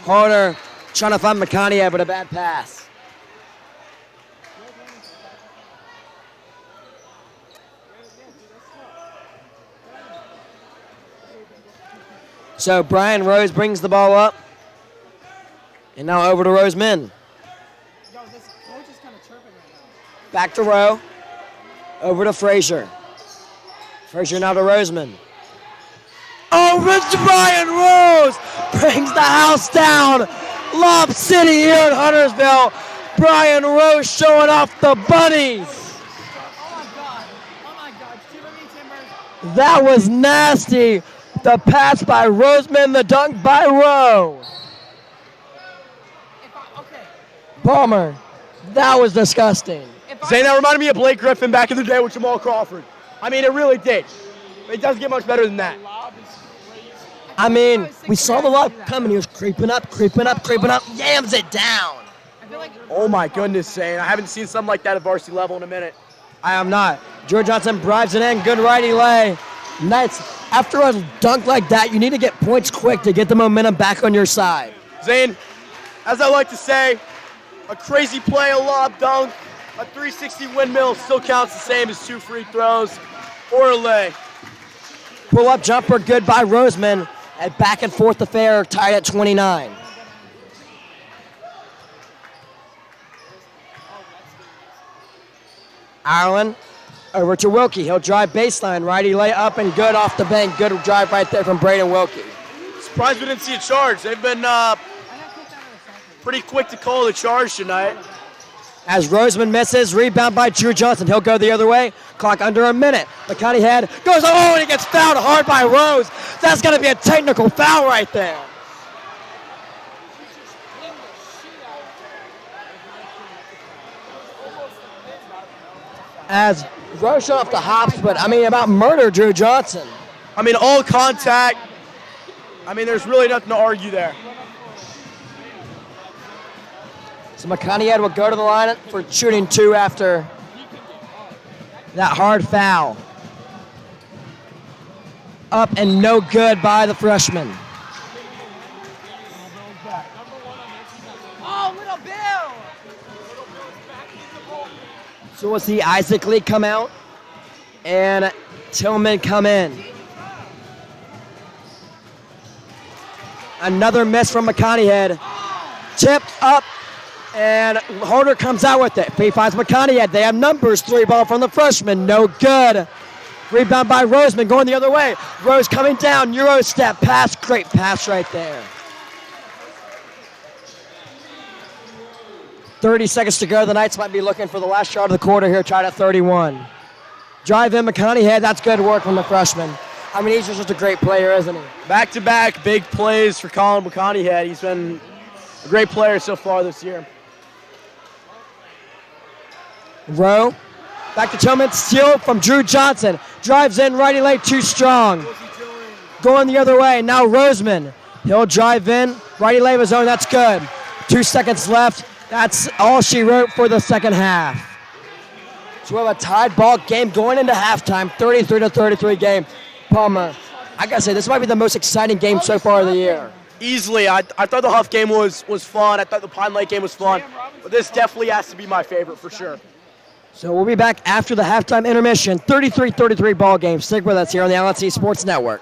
Holder trying to find McConaughey, but a bad pass. So Brian Rose brings the ball up. And now over to Roseman. Yo, this coach is kind of chirping right now. Back to Rowe. Over to Frazier. Frazier now to Roseman. Over to Brian Rose. Brings the house down. Lob City here in Huntersville. Brian Rose showing off the bunnies. Oh my God. Timbers. That was nasty. The pass by Roseman, the dunk by Rowe. Okay. Palmer, that was disgusting. Zane, that reminded me of Blake Griffin back in the day with Jamal Crawford. I mean, it really did. It doesn't get much better than that. I mean, we saw the lob coming. He was creeping up, yams it down. I feel like Oh my goodness, Zane. I haven't seen something like that at varsity level in a minute. I am not. George Johnson drives it in. Good righty lay. Knights, after a dunk like that, you need to get points quick to get the momentum back on your side. Zane, as I like to say, a crazy play, a lob dunk, a 360 windmill still counts the same as 2 free throws or a lay. Pull-up jumper, good by Roseman. And back and forth affair, tied at 29. Ireland over to Wilkie. He'll drive baseline, righty lay up and good off the bank. Good drive right there from Braden Wilkie. Surprised we didn't see a charge. They've been pretty quick to call the charge tonight. As Roseman misses, rebound by Drew Johnson. He'll go the other way. Clock under a minute. McConaughey head goes, oh, and he gets fouled hard by Rose. That's going to be a technical foul right there. As Rose showed off the hops, but I mean about murder Drew Johnson. I mean, all contact. I mean, there's really nothing to argue there. So McConaughey will go to the line for shooting 2 after that hard foul. Up and no good by the freshman. oh, little Bill. So we'll see Isaac Lee come out and Tillman come in. Another miss from McConaughey. Tip up. And Harder comes out with it. He finds McConaughey. They have numbers. 3 ball from the freshman. No good. Rebound by Roseman going the other way. Rose coming down. Euro step pass. Great pass right there. 30 seconds to go. The Knights might be looking for the last shot of the quarter here. Tied at 31. Drive in McConaughey. That's good work from the freshman. I mean, he's just a great player, isn't he? Back-to-back big plays for Colin McConaughey. He's been a great player so far this year. Rowe, back to Tillman, steal from Drew Johnson. Drives in, righty leg too strong. Going the other way, now Roseman. He'll drive in, righty leg of his own, that's good. 2 seconds left, that's all she wrote for the second half. So we have a tied ball game going into halftime, 33-33 game. Palmer, I gotta say, this might be the most exciting game so far of the year. Easily, I thought the Huff game was fun. I thought the Pine Lake game was fun. But this definitely has to be my favorite for sure. So we'll be back after the halftime intermission. 33-33 ball game. Stick with us here on the LNC Sports Network.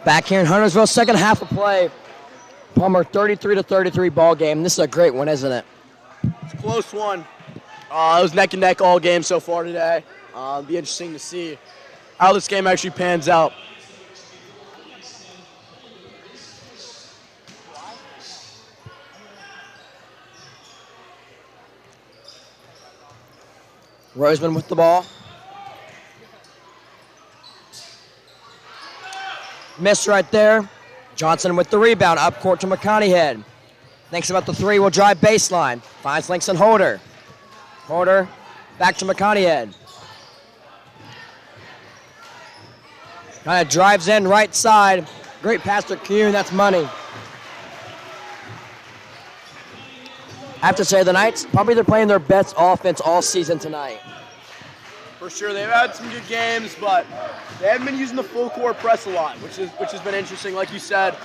Back here in Huntersville, second half of play. Palmer 33-33 ball game. This is a great one, isn't it? It's a close one. It was neck and neck all game so far today. It'll be interesting to see how this game actually pans out. Roseman with the ball. Missed right there. Johnson with the rebound. Up court to McConaughey. Thinks about the three. Will drive baseline. Finds Langston Holder. Holder back to McConaughey. Kind of drives in right side. Great pass to Kuhn. That's money. I have to say the Knights, probably they're playing their best offense all season tonight. For sure, they've had some good games, but they haven't been using the full court press a lot, which has been interesting. Like you said,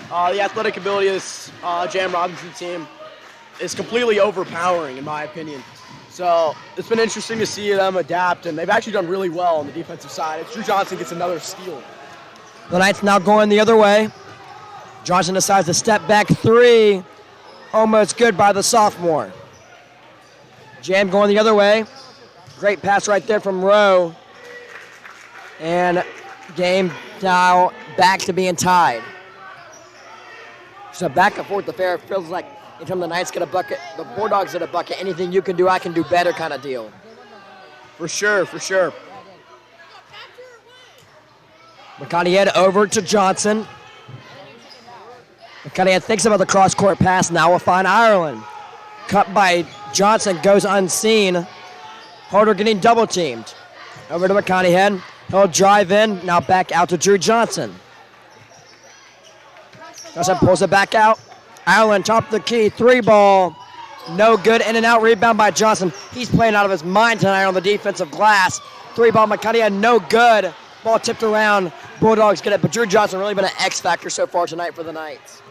the athletic ability of this J.M. Robinson team is completely overpowering, in my opinion. So it's been interesting to see them adapt, and they've actually done really well on the defensive side. If Drew Johnson gets another steal. The Knights now going the other way. Johnson decides to step back three. Almost good by the sophomore. Jam going the other way. Great pass right there from Rowe. And game now back to being tied. So back and forth affair. It feels like anytime the Knights get a bucket, the Bulldogs get a bucket, anything you can do, I can do better kind of deal. For sure, for sure. McConaughey over to Johnson. McConaughey thinks about the cross-court pass. Now we'll find Ireland. Cut by Johnson, goes unseen. Holder getting double-teamed. Over to McConaughey. He'll drive in. Now back out to Drew Johnson. Johnson pulls it back out. Ireland top of the key. Three ball. No good. In and out rebound by Johnson. He's playing out of his mind tonight on the defensive glass. Three ball McConaughey. No good. Ball tipped around. Bulldogs get it. But Drew Johnson really been an X factor so far tonight for the Knights.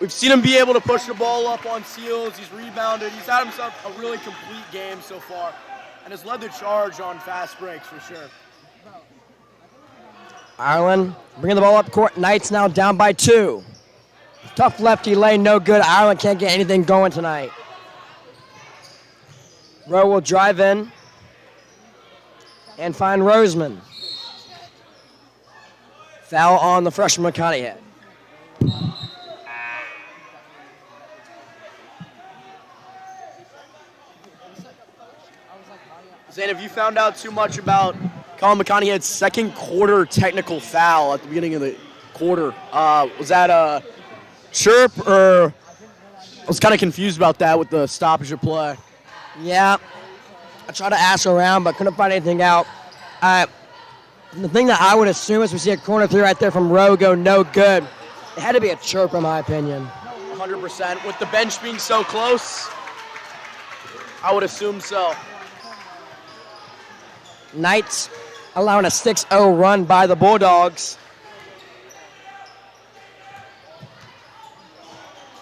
We've seen him be able to push the ball up on seals. He's rebounded. He's had himself a really complete game so far and has led the charge on fast breaks for sure. Ireland bringing the ball up court. Knights now down by 2. Tough lefty lane, no good. Ireland can't get anything going tonight. Rowe will drive in and find Roseman. Foul on the freshman McConaughey. Zane, have you found out too much about Colin McConaughey's second quarter technical foul at the beginning of the quarter? Was that a chirp, or I was kind of confused about that with the stoppage of play? Yeah, I tried to ask around, but couldn't find anything out. The thing that I would assume is we see a corner three right there from Rowe go no good. It had to be a chirp, in my opinion. 100%. With the bench being so close, I would assume so. Knights allowing a 6-0 run by the Bulldogs.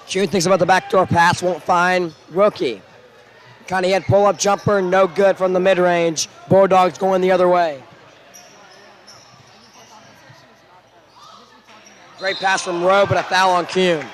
June thinks about the backdoor pass, won't find Wilkie. Connie pull-up jumper, no good from the mid-range. Bulldogs going the other way. Great pass from Rowe, but a foul on Kuhn.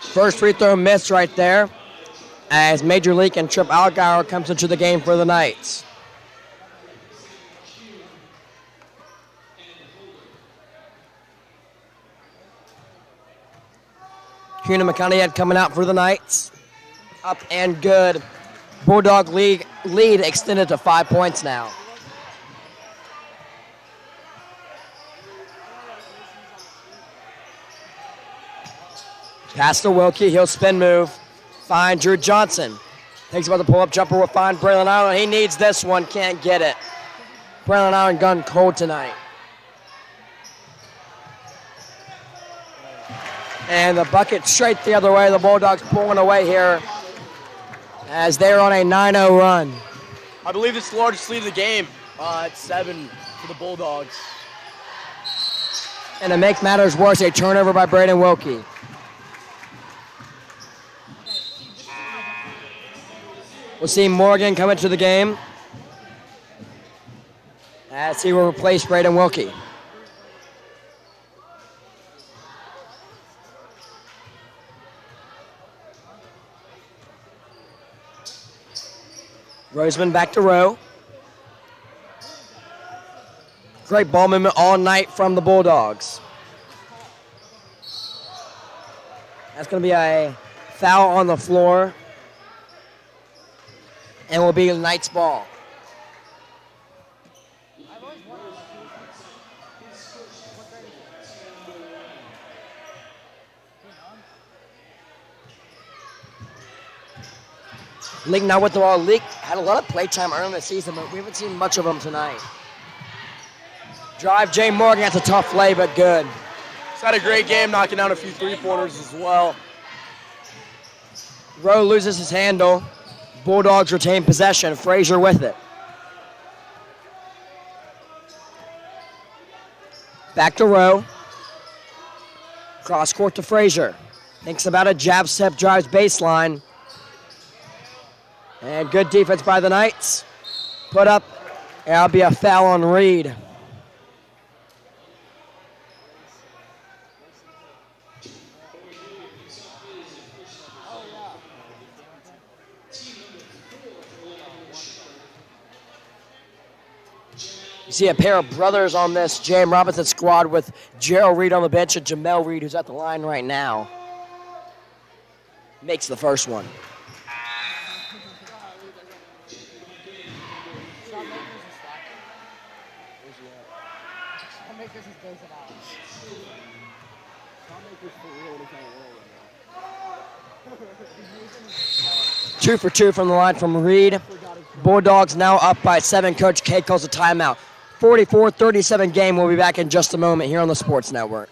First free throw missed right there as Major League and Trip Algauer comes into the game for the Knights. Kuhn and McConaughey coming out for the Knights. Up and good. Bulldog lead extended to 5 points now. Pass to Wilkie, he'll spin move. Find Drew Johnson. Takes about the pull-up jumper, will find Braylon Ireland. He needs this one, can't get it. Brown Iron gun cold tonight. And the bucket straight the other way. The Bulldogs pulling away here as they're on a 9-0 run. I believe it's the largest lead of the game. It's 7 for the Bulldogs. And to make matters worse, a turnover by Braden Wilkie. We'll see Morgan come into the game as he will replace Braden Wilkie. Roseman back to row. Great ball movement all night from the Bulldogs. That's going to be a foul on the floor. And will be the Knights' ball. Leak now with the ball. Leak had a lot of playtime early in the season, but we haven't seen much of him tonight. Drive, Jay Morgan. That's a tough play, but good. He's had a great game, knocking down a few three-pointers as well. Rowe loses his handle. Bulldogs retain possession. Frazier with it. Back to Rowe. Cross court to Frazier. Thinks about it. Jab step, drives baseline. And good defense by the Knights. Put up. That'll be a foul on Reed. You see a pair of brothers on this J.M. Robinson squad with Gerald Reed on the bench and Jamel Reed, who's at the line right now. Makes the first one. Two for two from the line from Reed. Bulldogs now up by 7. Coach K calls a timeout. 44-37 game. We'll be back in just a moment here on the Sports Network.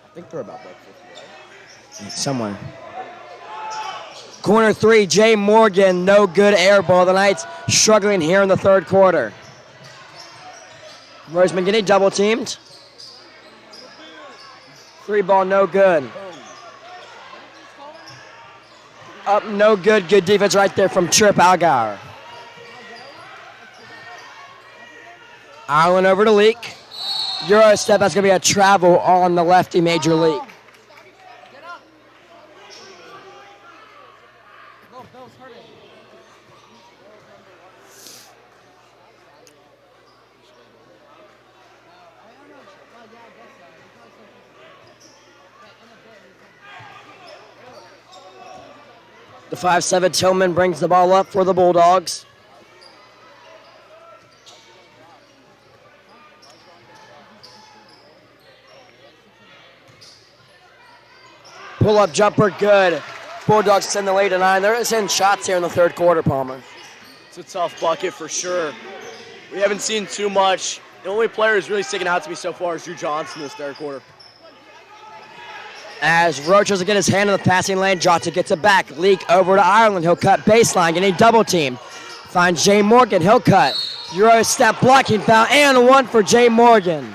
I think they're about like 50, right? Somewhere. Corner 3, Jay Morgan, no good air ball. The Knights struggling here in the third quarter. Roseman getting double teamed. 3 ball, no good. Up, no good. Good defense right there from Trip Algar. Ireland over to Leak. Euro step, that's going to be a travel on the lefty Major League. The 5'7" Tillman brings the ball up for the Bulldogs. Pull-up jumper, good. Bulldogs send the lead to 9. They're sending shots here in the third quarter, Palmer. It's a tough bucket for sure. We haven't seen too much. The only player who's really sticking out to me so far is Drew Johnson this third quarter. As Roach will get his hand in the passing lane, Johnson gets it back. Leak over to Ireland. He'll cut baseline, getting double team. Finds Jay Morgan. He'll cut. Euro step blocking foul and one for Jay Morgan.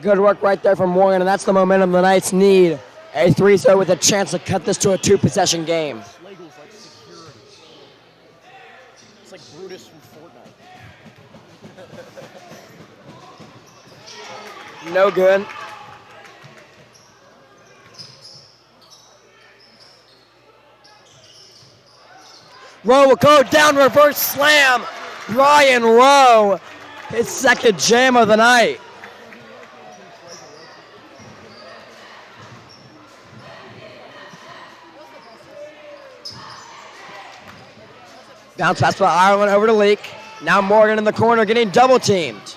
Good work right there from Morgan, and that's the momentum the Knights need. A 3-0 with a chance to cut this to a 2-possession game. Schlegel's like security. It's like Brutus from Fortnite. No good. Rowe will go down, reverse slam. Brian Rowe, his second jam of the night. Bounce pass by Ireland over to Leak. Now Morgan in the corner getting double teamed.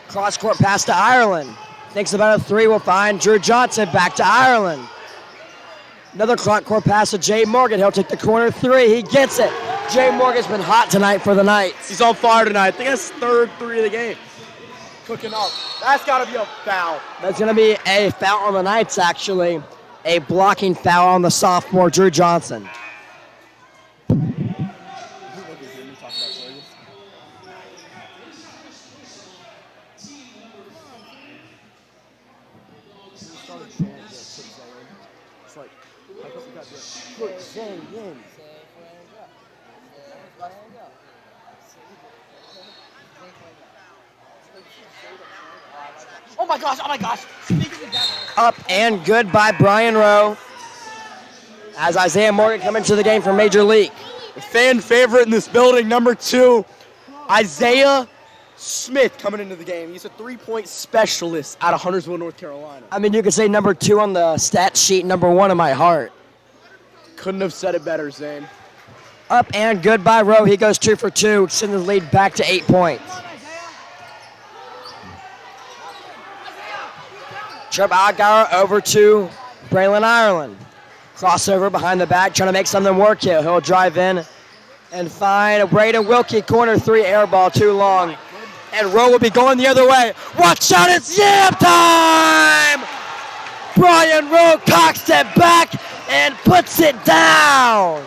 Cross court pass to Ireland. Thinks about a three, will find Drew Johnson. Back to Ireland. Another cross court pass to Jay Morgan. He'll take the corner three. He gets it. Jay Morgan's been hot tonight for the Knights. He's on fire tonight. I think that's third three of the game. Cooking up. That's got to be a foul. That's going to be a foul on the Knights, actually. A blocking foul on the sophomore, Drew Johnson. Oh my gosh. Up and good by Brian Rowe. As Isaiah Morgan coming to the game from Major League. A fan favorite in this building, number 2, Isaiah Smith coming into the game. He's a three-point specialist out of Huntersville, North Carolina. I mean, you could say number 2 on the stat sheet, number 1 in my heart. Couldn't have said it better, Zane. Up and good by Rowe. He goes 2 for 2, extending the lead back to 8 points. Trip Algauer over to Braylon Ireland. Crossover behind the back, trying to make something work here. He'll drive in and find Braden Wilkie, corner 3, air ball too long. And Rowe will be going the other way. Watch out, it's Yam time! Brian Rowe cocks it back and puts it down.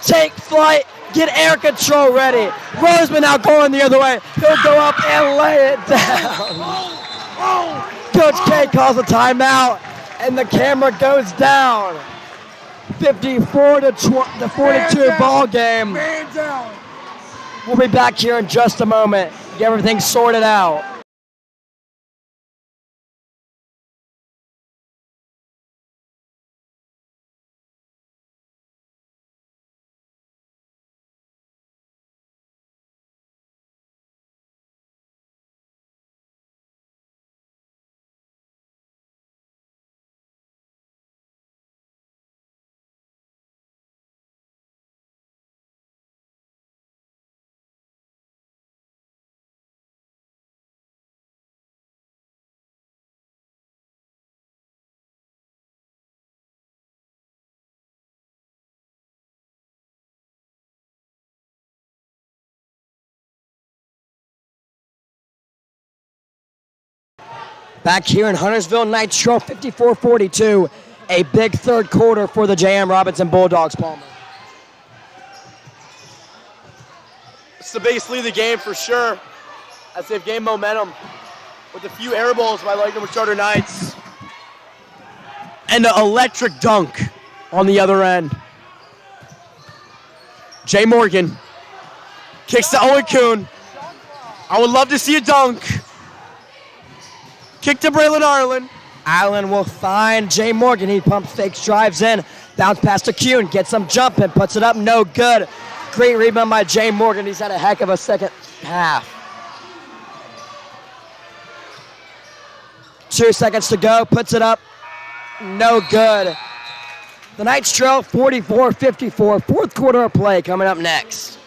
Take flight, get air control ready. Roseman now going the other way. He'll go up and lay it down. Coach K calls a timeout, and the camera goes down. 54 to 42 ball game. We'll be back here in just a moment. Get everything sorted out. Back here in Huntersville, Knights trail 54-42. A big third quarter for the J.M. Robinson Bulldogs, Palmer. It's the biggest lead of the game for sure, as they've gained momentum with a few air balls by like number starter Knights. And an electric dunk on the other end. Jay Morgan kicks to Owen Kuhn. I would love to see a dunk. Kick to Braylon Ireland. Ireland will find Jay Morgan. He pump fakes, drives in. Bounce pass to Kuhn. Gets some jumping. Puts it up. No good. Great rebound by Jay Morgan. He's had a heck of a second half. 2 seconds to go. Puts it up. No good. The Knights trail 44-54. Fourth quarter of play coming up next.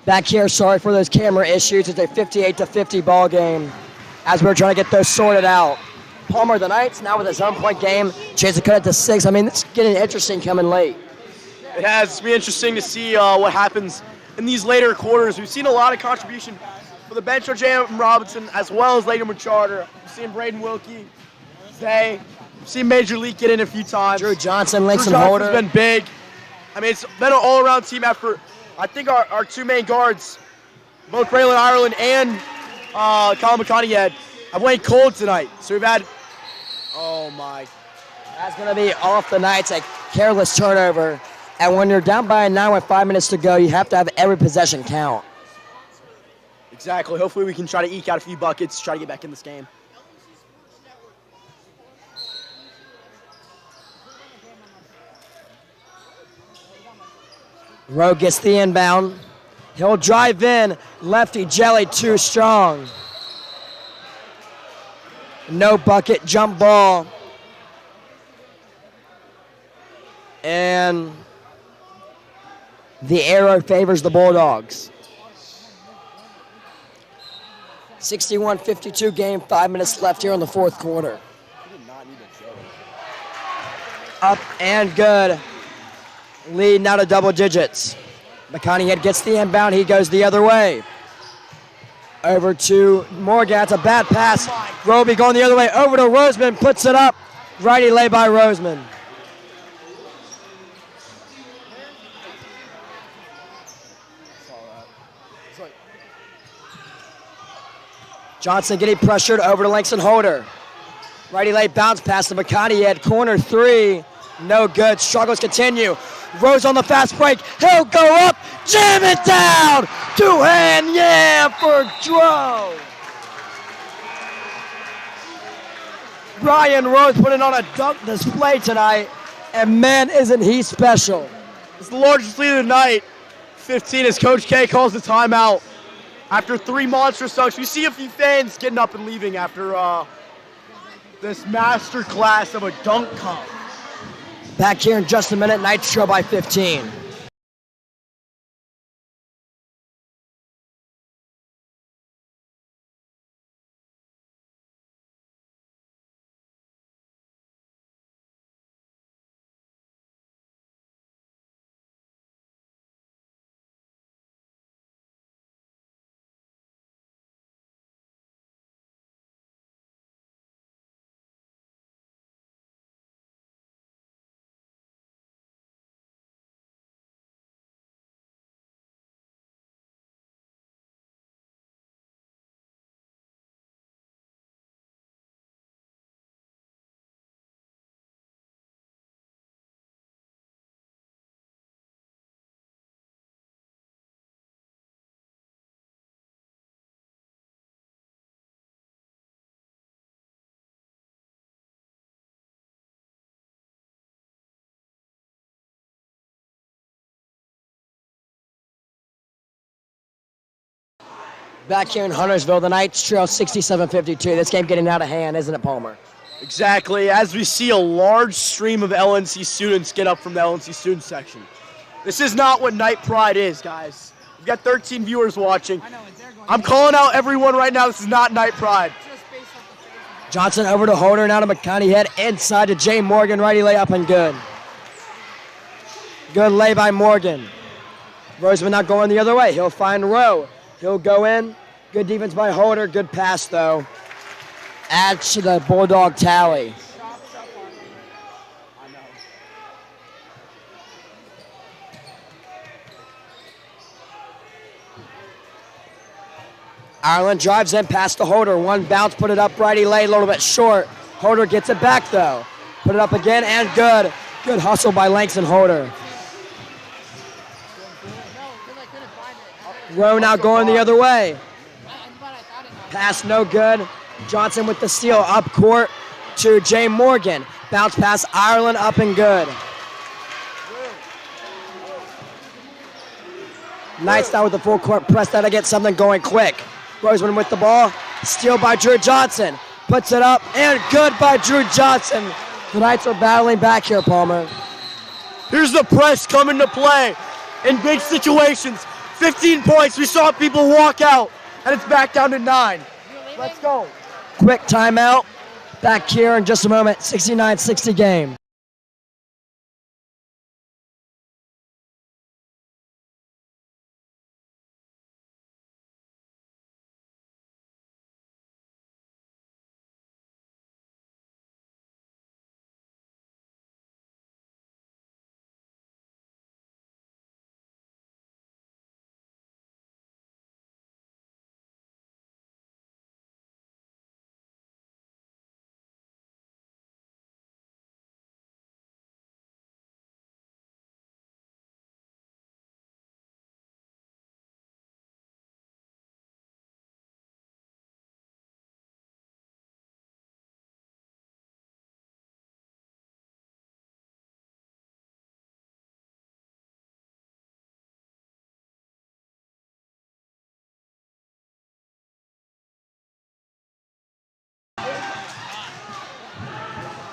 Back here, sorry for those camera issues. It's a 58-50 ball game as we're trying to get those sorted out. Palmer, the Knights now with a zone point game. Chance to cut it to 6. I mean, it's getting interesting coming late. It has. It's been interesting to see what happens in these later quarters. We've seen a lot of contribution for the bench of J.M. Robinson as well as Later Machado. We've seen Braden Wilkie, Zay. We've seen Major League get in a few times. Drew Johnson, Langston Drew Holder. Johnson's been big. I mean, it's been an all-around team effort. I think our two main guards, both Braylon Ireland and Colin McConaughey, have went cold tonight. So we've had, oh my. That's going to be off the Knights, a careless turnover. And when you're down by a 9 with 5 minutes to go, you have to have every possession count. Exactly. Hopefully we can try to eke out a few buckets, try to get back in this game. Rowe gets the inbound. He'll drive in. Lefty jelly too strong. No bucket, jump ball. And the arrow favors the Bulldogs. 61-52 game, 5 minutes left here in the fourth quarter. Up and good. Lead now to double digits. McConaughey gets the inbound. He goes the other way. Over to Morgan. That's a bad pass. Roby going the other way. Over to Roseman. Puts it up. Righty lay by Roseman. Johnson getting pressured over to Langston Holder. Righty lay bounce pass to McConaughey. Corner 3. No good. Struggles continue. Rose on the fast break. He'll go up. Jam it down. Two-hand, yeah, for Dro. Brian Rose putting on a dunk display tonight. And man, isn't he special. It's the largest lead of the night. 15 as Coach K calls the timeout. After 3 monstrous dunks, we see a few fans getting up and leaving after this master class of a dunk comp. Back here in just a minute, Knights trail by 15. Back here in Huntersville, the Knights trail 67-52. This game getting out of hand, isn't it, Palmer? Exactly, as we see a large stream of LNC students get up from the LNC student section. This is not what Night Pride is, guys. We've got 13 viewers watching. I'm calling out everyone right now. This is not Night Pride. Johnson over to Holder, now to McConaughey. Inside to Jay Morgan. Righty lay up and good. Good lay by Morgan. Roseman not going the other way. He'll find Rowe. He'll go in. Good defense by Holder. Good pass, though. Adds to the Bulldog tally. Ireland drives in past the Holder. One bounce, put it up, righty lay, a little bit short. Holder gets it back, though. Put it up again, and good. Good hustle by Langston Holder. Rowe now going the other way. Pass no good. Johnson with the steal up court to Jay Morgan. Bounce pass Ireland up and good. Knights now with the full court press. That'll get something going quick. Roseman with the ball. Steal by Drew Johnson. Puts it up and good by Drew Johnson. The Knights are battling back here, Palmer. Here's the press coming to play in big situations. 15 points. We saw people walk out, and it's back down to 9. Let's go. Quick timeout. Back here in just a moment. 69-60 game.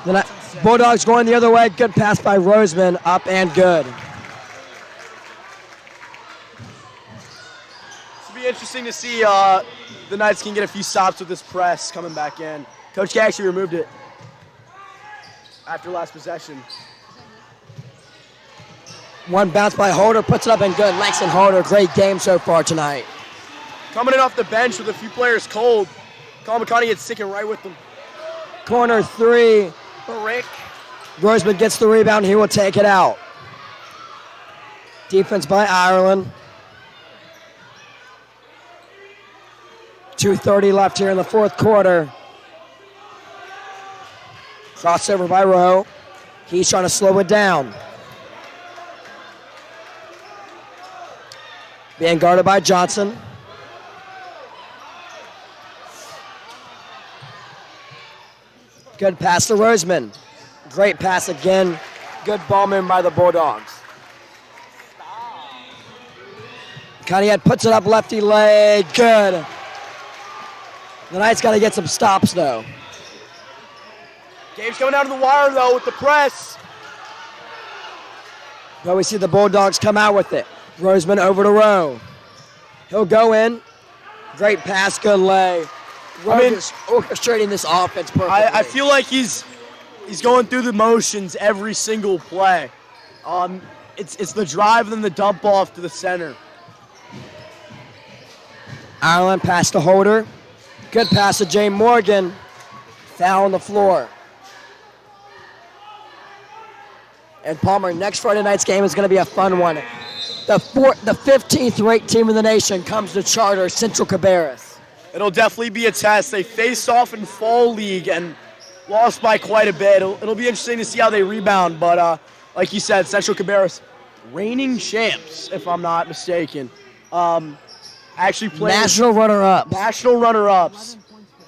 The Bulldogs going the other way. Good pass by Roseman. Up and good. It'll be interesting to see the Knights can get a few stops with this press coming back in. Coach K actually removed it after last possession. One bounce by Holder. Puts it up and good. Langston Holder. Great game so far tonight. Coming in off the bench with a few players cold. Colin McConaughey gets sticking right with them. Corner 3. For Rick. Roseman gets the rebound. He will take it out. Defense by Ireland. 2:30 left here in the fourth quarter. Crossover by Rowe. He's trying to slow it down. Being guarded by Johnson. Good pass to Roseman. Great pass again. Good ball movement by the Bulldogs. Cunningham puts it up lefty leg. Good. The Knights got to get some stops, though. Game's coming down to the wire, though, with the press. But we see the Bulldogs come out with it. Roseman over to Rowe. He'll go in. Great pass, good lay. Rowe is orchestrating this offense perfectly. I feel like he's going through the motions every single play. It's the drive and then the dump off to the center. Ireland pass to Holder. Good pass to Jay Morgan. Foul on the floor. And Palmer, next Friday night's game is going to be a fun one. The 15th ranked team in the nation comes to charter Central Cabarrus. It'll definitely be a test. They faced off in fall league and lost by quite a bit. It'll be interesting to see how they rebound. But like you said, Central Cabarrus, reigning champs, if I'm not mistaken. Actually playing National runner-ups. National runner-ups.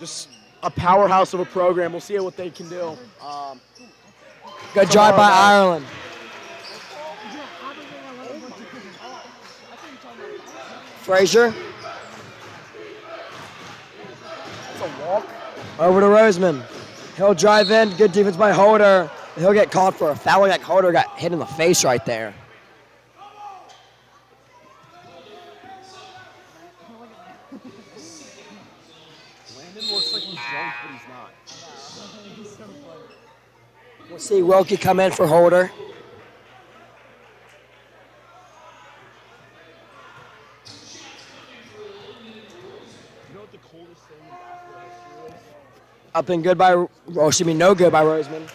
Just a powerhouse of a program. We'll see what they can do. Good drive by Ireland. Frazier. Over to Roseman. He'll drive in. Good defense by Holder. He'll get called for a foul. Like Holder got hit in the face right there. Landon looks like he's drunk, but he's not. We'll see Wilkie come in for Holder. Up and good by, no good by Roseman.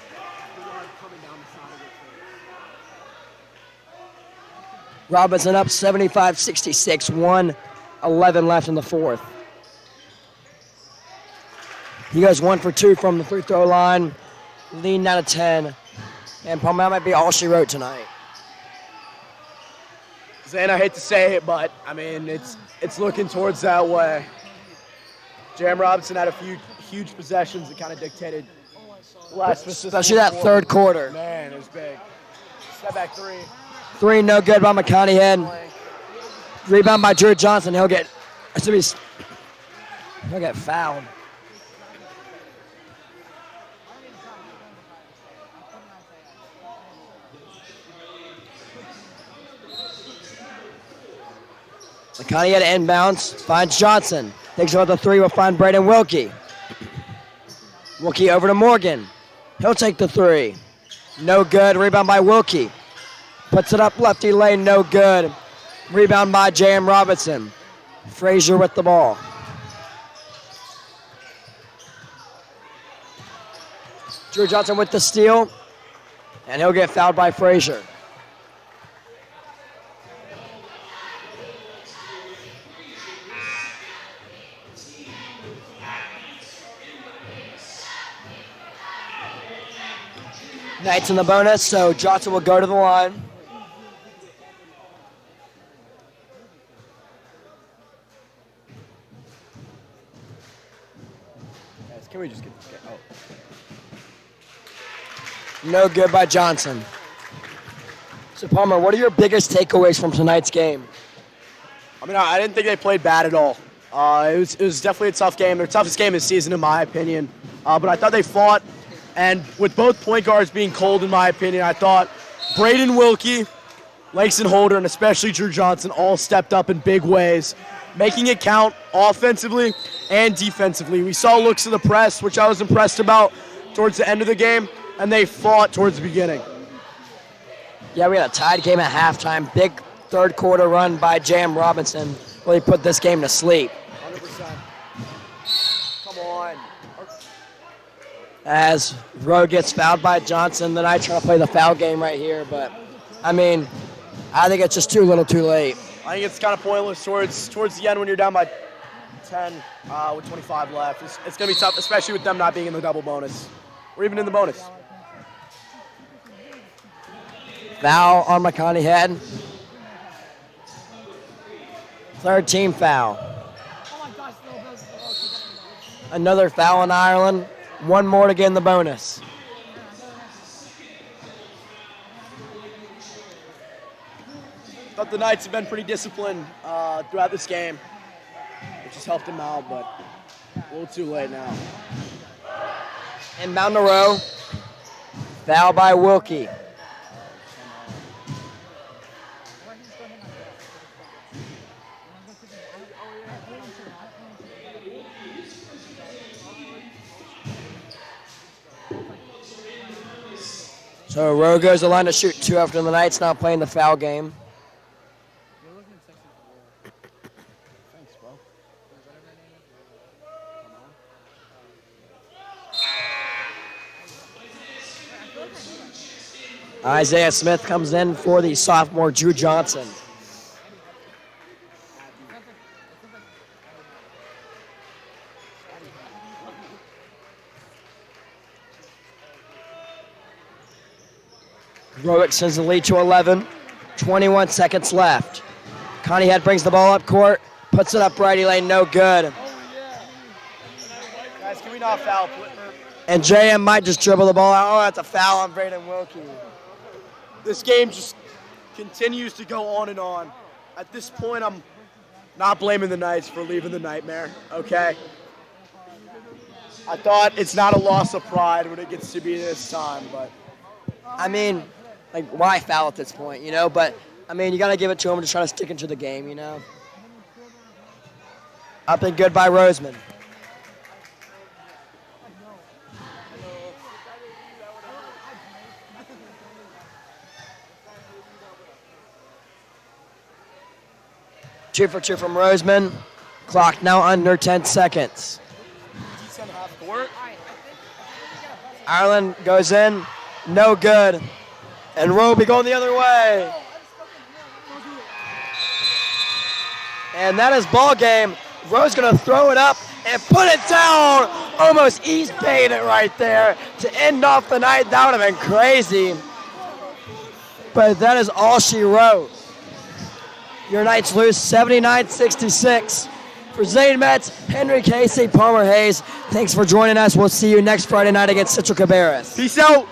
Robinson up 75-66, 1:11 left in the fourth. He goes 1 for 2 from the free throw line, leading down to 10. And Palmer might be all she wrote tonight. Zane, I hate to say it, but I mean it's looking towards that way. Jeremy Robinson had a few huge possessions that kind of dictated the last, especially that third quarter. Man, it was big. Step back 3. 3 no good by McConaughey. Rebound by Drew Johnson. He'll get fouled. McConaughey at inbounds, finds Johnson. Takes another three, will find Braden Wilkie. Wilkie over to Morgan. He'll take the three. No good, rebound by Wilkie. Puts it up lefty lane, no good. Rebound by J.M. Robinson. Frazier with the ball. Drew Johnson with the steal, and he'll get fouled by Frazier. Knights in the bonus, so Johnson will go to the line. Guys, can we just get No good by Johnson. So Palmer, what are your biggest takeaways from tonight's game? I mean, I didn't think they played bad at all. It was definitely a tough game. Their toughest game of the season, in my opinion. But I thought they fought, and with both point guards being cold, in my opinion, I thought Braden Wilkie, Langston Holder, and especially Drew Johnson all stepped up in big ways, making it count offensively and defensively. We saw looks of the press, which I was impressed about towards the end of the game, and they fought towards the beginning. Yeah, we had a tied game at halftime. Big third quarter run by J.M. Robinson really put this game to sleep. 100%. Come on. As Rowe gets fouled by Johnson, the Knights trying to play the foul game right here, but I mean, I think it's just too little too late. I think it's kind of pointless towards the end when you're down by 10 with 25 left. It's going to be tough, especially with them not being in the double bonus or even in the bonus. Foul on McConaughey head. Third team foul. Another foul in Ireland. One more to get in the bonus. Thought the Knights have been pretty disciplined throughout this game, which has helped them out, but a little too late now. Inbound to Rowe. Foul by Wilkie. So Rowe goes to the line to shoot two after the Knights not playing the foul game. Isaiah Smith comes in for the sophomore Drew Johnson. Rowe extends the lead to 11. 21 seconds left. Coneyhead brings the ball up court, puts it up righty lane, no good. Guys, can we not foul? And JM might just dribble the ball out. Oh, that's a foul on Braden Wilkie. This game just continues to go on and on. At this point, I'm not blaming the Knights for leaving the nightmare, okay? I thought it's not a loss of pride when it gets to be this time, but... I mean, like, why foul at this point, you know? But, I mean, you got to give it to him, just trying to stick into the game, you know? Up and good by Roseman. Two for two from Roseman. Clock now under 10 seconds. Ireland goes in. No good. And Roby going the other way. And that is ball game. Rowe's going to throw it up and put it down. Almost East Bayed it right there to end off the night. That would have been crazy. But that is all she wrote. Your Knights lose 79-66. For Zane Metz, Henry Casey, Palmer Hayes, thanks for joining us. We'll see you next Friday night against Central Cabarrus. Peace out.